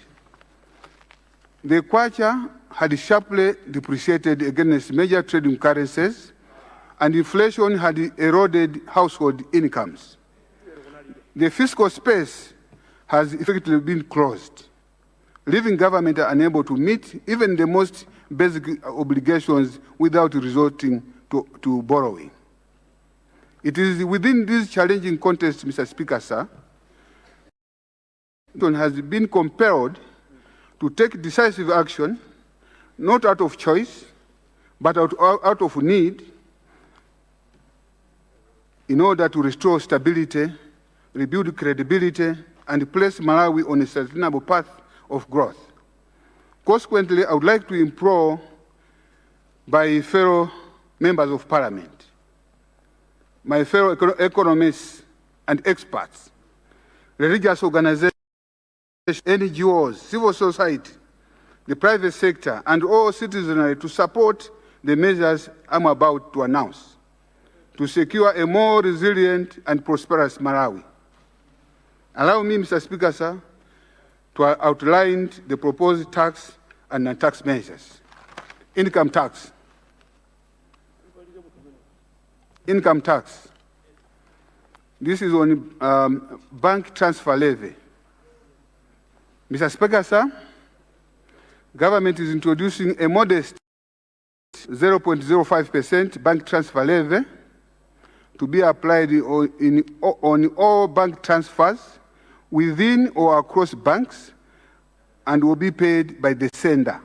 C: The kwacha had sharply depreciated against major trading currencies, and inflation had eroded household incomes. The fiscal space has effectively been closed, leaving government unable to meet even the most basic obligations without resorting to borrowing. It is within this challenging context, Mr. Speaker, sir, has been compelled to take decisive action, not out of choice, but out of need, in order to restore stability, rebuild credibility, and place Malawi on a sustainable path of growth. Consequently, I would like to implore my fellow members of parliament, my fellow economists and experts, religious organizations, NGOs, civil society, the private sector, and all citizenry to support the measures I'm about to announce to secure a more resilient and prosperous Malawi. Allow me, Mr. Speaker, sir, to outline the proposed tax and non-tax measures. Income tax. Income tax. This is on bank transfer levy. Mr. Speaker, sir, government is introducing a modest 0.05% bank transfer levy to be applied on all bank transfers within or across banks and will be paid by the sender.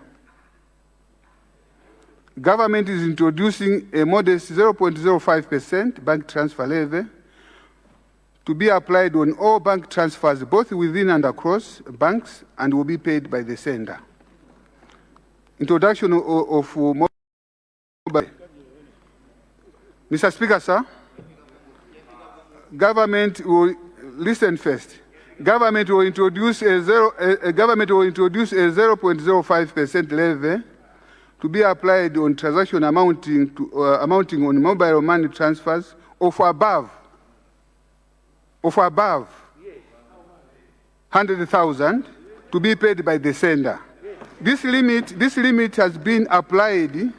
C: Government is introducing a modest 0.05% bank transfer levy to be applied on all bank transfers, both within and across banks, and will be paid by the sender. Introduction of mobile. Mr. Speaker, sir, government will listen first. Government will introduce a 0.05% levy to be applied on transaction amounting on mobile money transfers of above 100,000 to be paid by the sender. This limit has been applied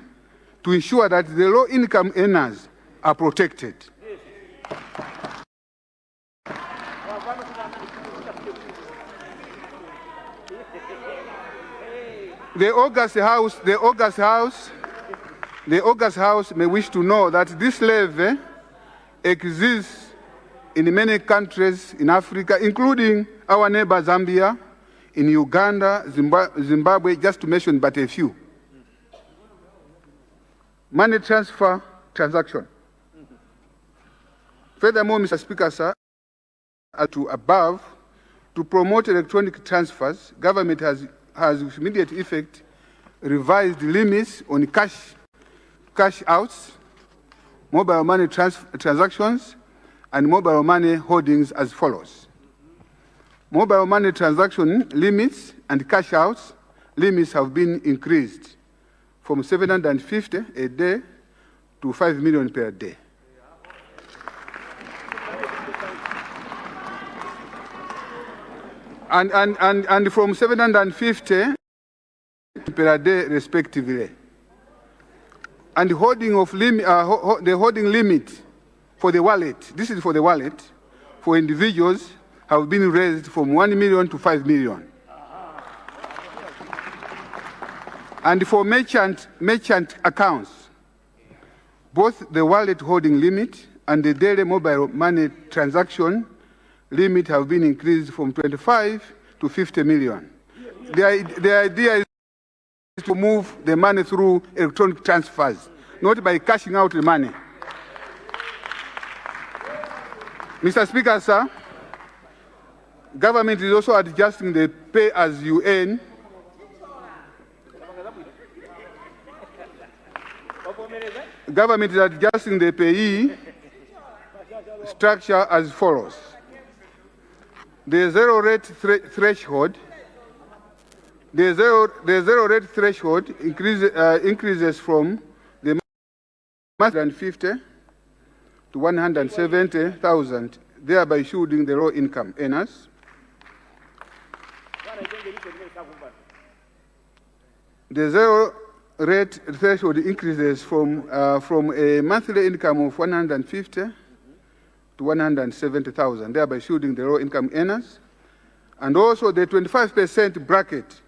C: to ensure that the low-income earners are protected. The August House may wish to know that this levy exists in many countries in Africa, including our neighbor Zambia, in Uganda, Zimbabwe, just to mention but a few. Money transfer transaction. Furthermore, Mr. Speaker, sir, to above, to promote electronic transfers, government has with immediate effect revised limits on cash outs, mobile money transactions, and mobile money holdings as follows. Mobile money transaction limits and cash outs limits have been increased from 750 a day to 5 million per day. And from 750 per day respectively. And holding of the holding limit for the wallet, this is for the wallet, for individuals have been raised from 1 million to 5 million. And for merchant accounts, both the wallet holding limit and the daily mobile money transaction limit have been increased from 25 to 50 million. The idea is to move the money through electronic transfers, not by cashing out the money. Mr. Speaker, sir, government is also adjusting the pay-as-you-earn Government is adjusting the payee structure as follows. The zero rate threshold increases from the 150 to 170,000, thereby shielding the low income earners. The zero rate threshold increases from a monthly income of 150 to 170,000, thereby shielding the low income earners. And also the 25% bracket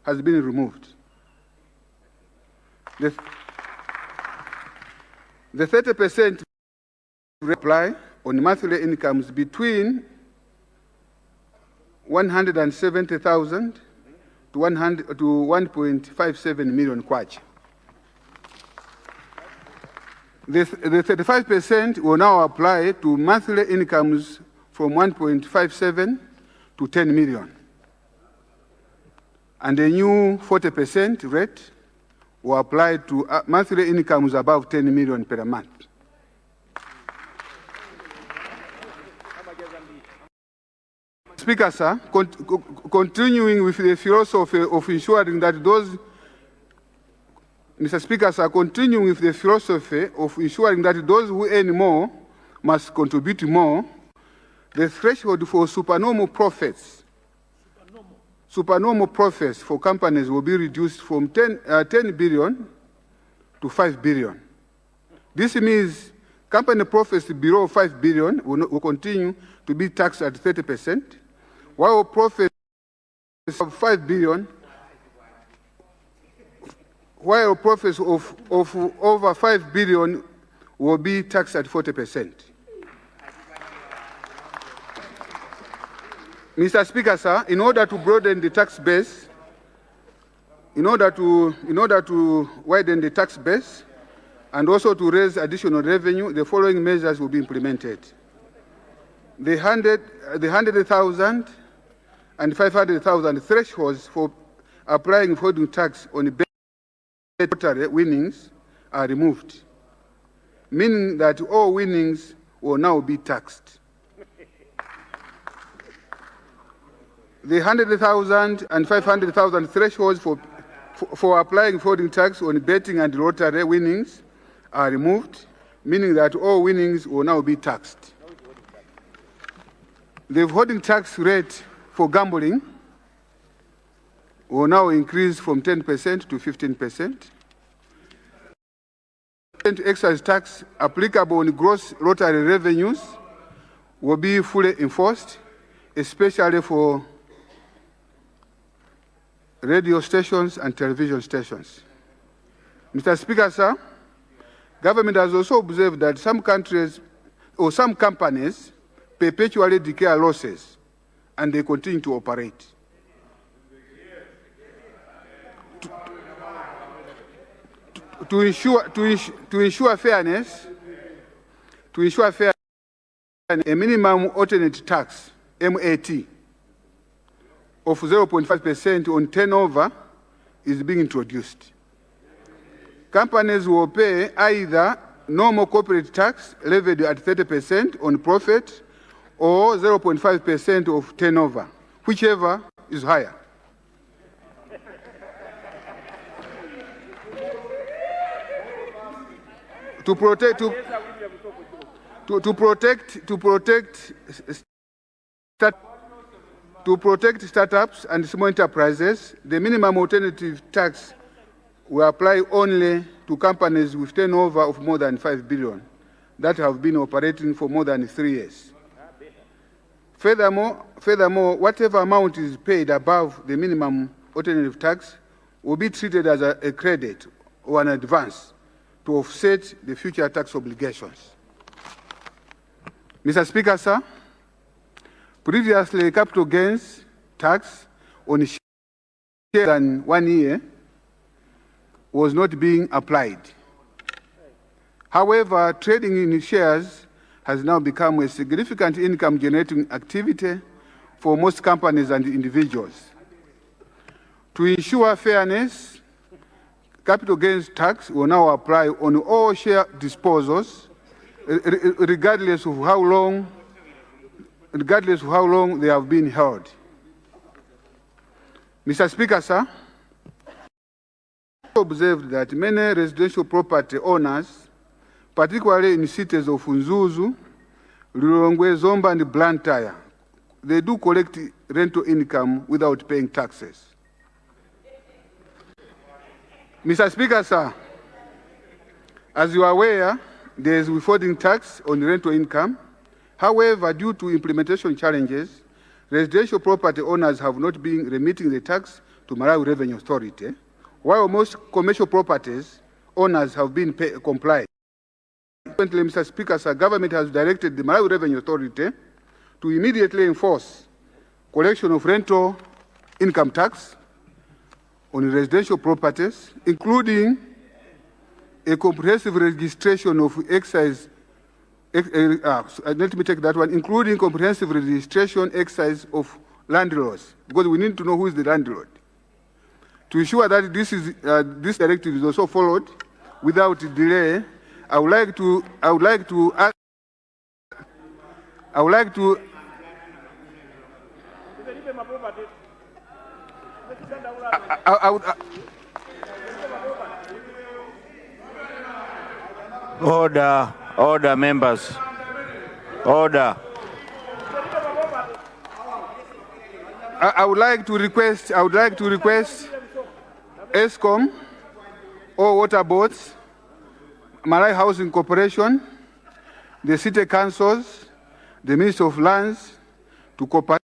C: has been removed. The 30% apply on monthly incomes between 170,000 to 1.57 million kwacha. The 35% will now apply to monthly incomes from 1.57 to 10 million. And the new 40% rate will apply to monthly incomes above 10 million per month. Speaker, sir, continuing with the philosophy of ensuring that those Mr. Speaker, sir, continuing with the philosophy of ensuring that those who earn more must contribute more, the threshold for supernormal profits for companies will be reduced from 10 billion to 5 billion. This means company profits below 5 billion will continue to be taxed at 30%, while profits of 5 billion, while profits of over 5 billion will be taxed at 40%. Mr. Speaker, sir, in order to broaden the tax base, in order to widen the tax base, and also to raise additional revenue, the following measures will be implemented. The 100,000 and 500,000 thresholds for applying withholding tax on lottery winnings are removed, meaning that all winnings will now be taxed. The 100,000 and 500,000 thresholds for applying withholding tax on betting and lottery winnings are removed, meaning that all winnings will now be taxed. The withholding tax rate for gambling will now increase from 10% to 15%. Excise tax applicable on gross lottery revenues will be fully enforced, especially for radio stations and television stations. Mr. Speaker, sir, government has also observed that some countries or some companies perpetually declare losses and they continue to operate. To ensure fairness, a minimum alternate tax, MAT, of 0.5% on turnover is being introduced. Companies will pay either normal corporate tax levied at 30% on profit or 0.5% of turnover, whichever is higher. To protect startups and small enterprises, the minimum alternative tax will apply only to companies with turnover of more than 5 billion that have been operating for more than 3 years. Furthermore, whatever amount is paid above the minimum alternative tax will be treated as a credit or an advance to offset the future tax obligations. Mr. Speaker, sir, previously capital gains tax on shares than 1 year was not being applied. However, trading in shares has now become a significant income generating activity for most companies and individuals. To ensure fairness, capital gains tax will now apply on all share disposals, regardless of how long they have been held. Mr. Speaker, sir, I observed that many residential property owners, particularly in cities of Nzuzu, Lilongwe, Zomba, and Blantyre, they do collect rental income without paying taxes. Mr. Speaker, sir, as you are aware, there is withholding tax on rental income. However, due to implementation challenges, residential property owners have not been remitting the tax to Malawi Revenue Authority, while most commercial properties owners have been compliant. Consequently, Mr. Speaker, sir, government has directed the Malawi Revenue Authority to immediately enforce collection of rental income tax on residential properties, including a comprehensive registration of excise, let me take that one, including comprehensive registration excise of landlords, because we need to know who is the landlord. To ensure that this directive is also followed without delay, I would like to
D: Order, order, members. Order.
C: I would like to request ESCOM, all water boards, Malai Housing Corporation, the city councils, the Ministry of Lands to cooperate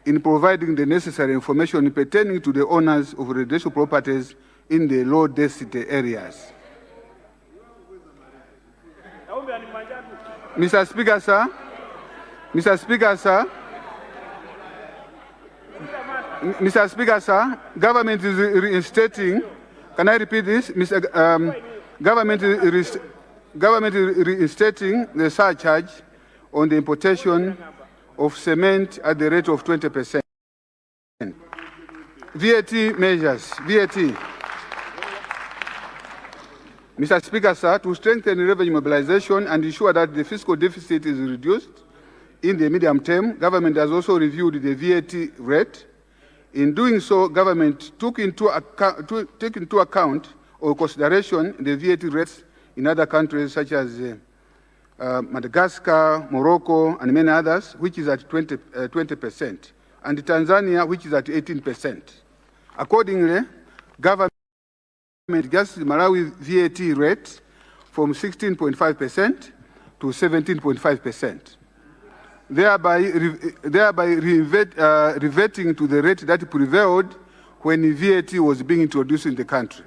C: in providing the necessary information pertaining to the owners of residential properties in the low density areas. Mr. Speaker, sir. Mr. Speaker, sir. Mr. Speaker, sir, government is reinstating, can I repeat this? Government is reinstating the surcharge on the importation of cement at the rate of 20%. VAT measures, VAT. Mr. Speaker, sir, to strengthen revenue mobilization and ensure that the fiscal deficit is reduced in the medium term, government has also reviewed the VAT rate. In doing so, government took into account or consideration the VAT rates in other countries such as Madagascar, Morocco, and many others, which is at 20%, and Tanzania, which is at 18%. Accordingly, government adjusted Malawi VAT rate from 16.5% to 17.5%. Thereby reverting to the rate that prevailed when VAT was being introduced in the country.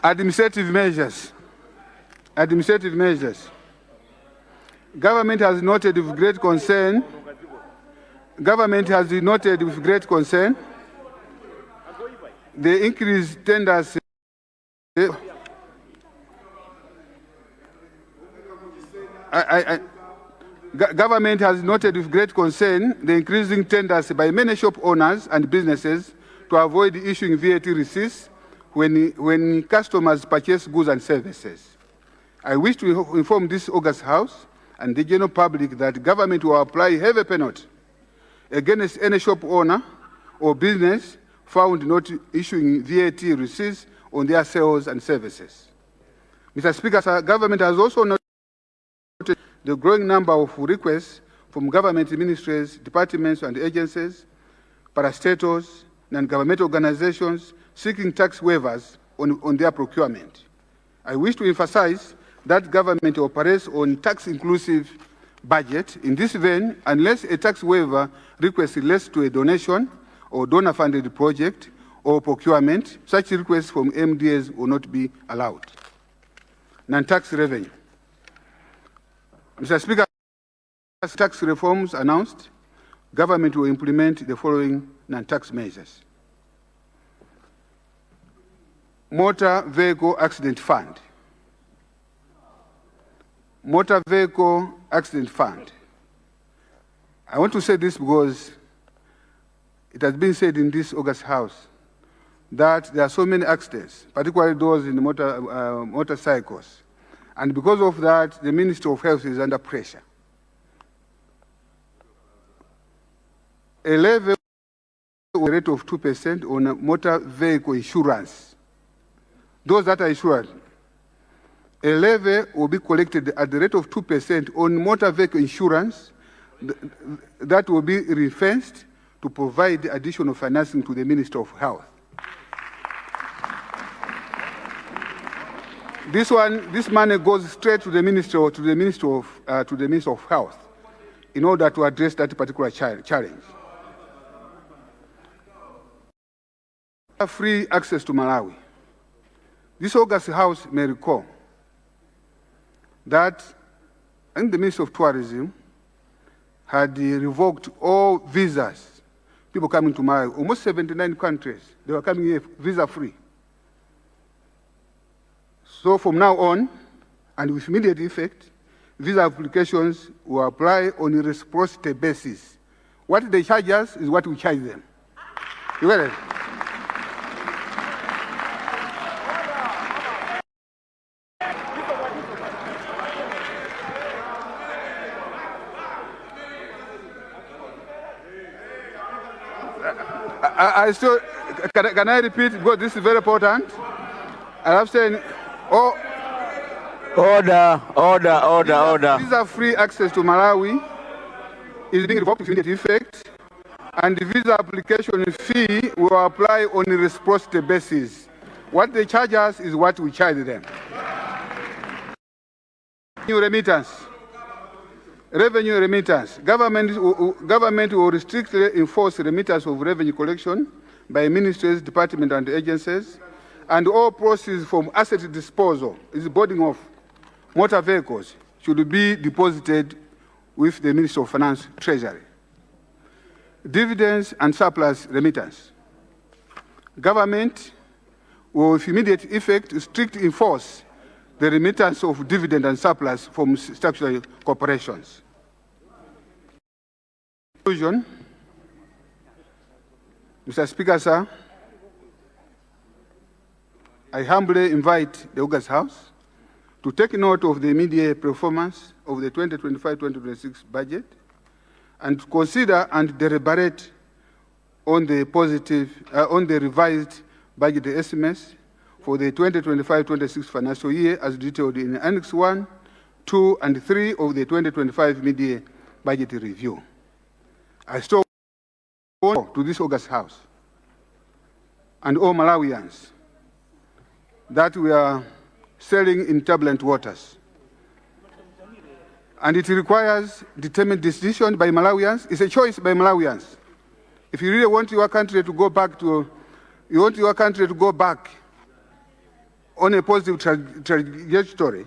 C: Administrative measures. Government has noted with great concern. The increased tenders. Government has noted with great concern the increasing tenders by many shop owners and businesses to avoid issuing VAT receipts when customers purchase goods and services. I wish to inform this August House and the general public that government will apply heavy penalty against any shop owner or business found not issuing VAT receipts on their sales and services. Mr. Speaker, sir, government has also noted the growing number of requests from government ministries, departments and agencies, parastatals, non-governmental organizations seeking tax waivers on their procurement. I wish to emphasize that government operates on tax-inclusive budget. In this vein, unless a tax waiver request relates to a donation or donor-funded project or procurement, such requests from MDAs will not be allowed. Non-tax revenue. Mr. Speaker, as tax reforms announced, government will implement the following non-tax measures. Motor Vehicle Accident Fund. Motor Vehicle Accident Fund. I want to say this because it has been said in this August House that there are so many accidents, particularly those in the motorcycles. And because of that, the Ministry of Health is under pressure. A level rate of 2% on motor vehicle insurance. Those that are insured, a levy will be collected at the rate of 2% on motor vehicle insurance that will be ring-fenced to provide additional financing to the Ministry of Health. This money goes straight to the Ministry of Health in order to address that particular challenge. Free access to Malawi. This August House may recall that the Ministry of Tourism had revoked all visas. People coming to Malawi, almost 79 countries, they were coming here visa-free. So from now on, and with immediate effect, visa applications will apply on a reciprocity basis. What they charge us is what we charge them. You get it? I still, can I repeat, because this is very important. I have said, oh,
D: Order.
C: visa-free access to Malawi is being revoked with immediate effect, and the visa application fee will apply on a reciprocity basis. What they charge us is what we charge them. Revenue remittance. Government will strictly enforce remittance of revenue collection by ministries, departments, and agencies, and all proceeds from asset disposal, is boarding of motor vehicles, should be deposited with the Ministry of Finance Treasury. Dividends and surplus remittance. Government will with immediate effect strictly enforce the remittance of dividend and surplus from statutory corporations. Conclusion. Mr. Speaker, sir, I humbly invite the August House to take note of the immediate performance of the 2025-2026 budget and to consider and deliberate on the revised budget estimates for the 2025-26 financial year as detailed in Annex 1, 2, and 3 of the 2025 mid-year budget review. I still want to this August House and all Malawians that we are sailing in turbulent waters. And it requires determined decision by Malawians. It's a choice by Malawians. If you really want your country to go back on a positive trajectory,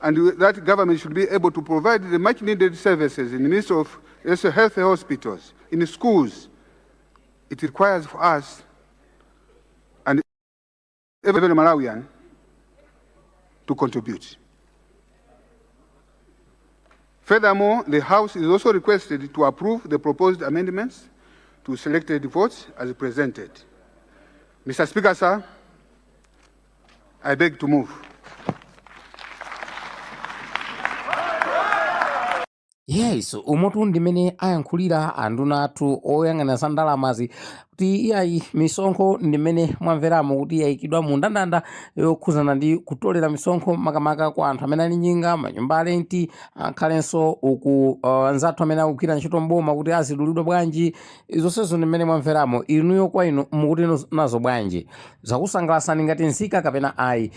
C: and that government should be able to provide the much needed services in the midst of health hospitals, in the schools. It requires for us and every Malawian to contribute. Furthermore, the House is also requested to approve the proposed amendments to selected votes as presented. Mr. Speaker, sir, I beg to move.
B: Yes, umutu ndimene ayankhulira anduna athu oyang'anira za ndalamazi kuti iyayi misonkho ndimene mwamveramo kuti yayikidwa mu ndandanda yokhuzana ndi kutolera misonkho makamaka kwa anthu amene ali njinga manyumba alenti ankhalenso uku anzathu amene akugwira ntchito mboma kuti azidulidwa bwanji. Zonsezo ndimene mwamveramo inuyo kwa inu mukuti nazo bwanji, zakusangalatsani ngati nzika kapena ayi?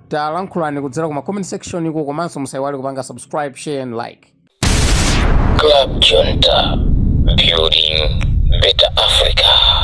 B: Talankhulani kudzera kuma comment section iko, komanso musayiwale kupanga subscribe, share and like.
A: Club Junta, building better Africa.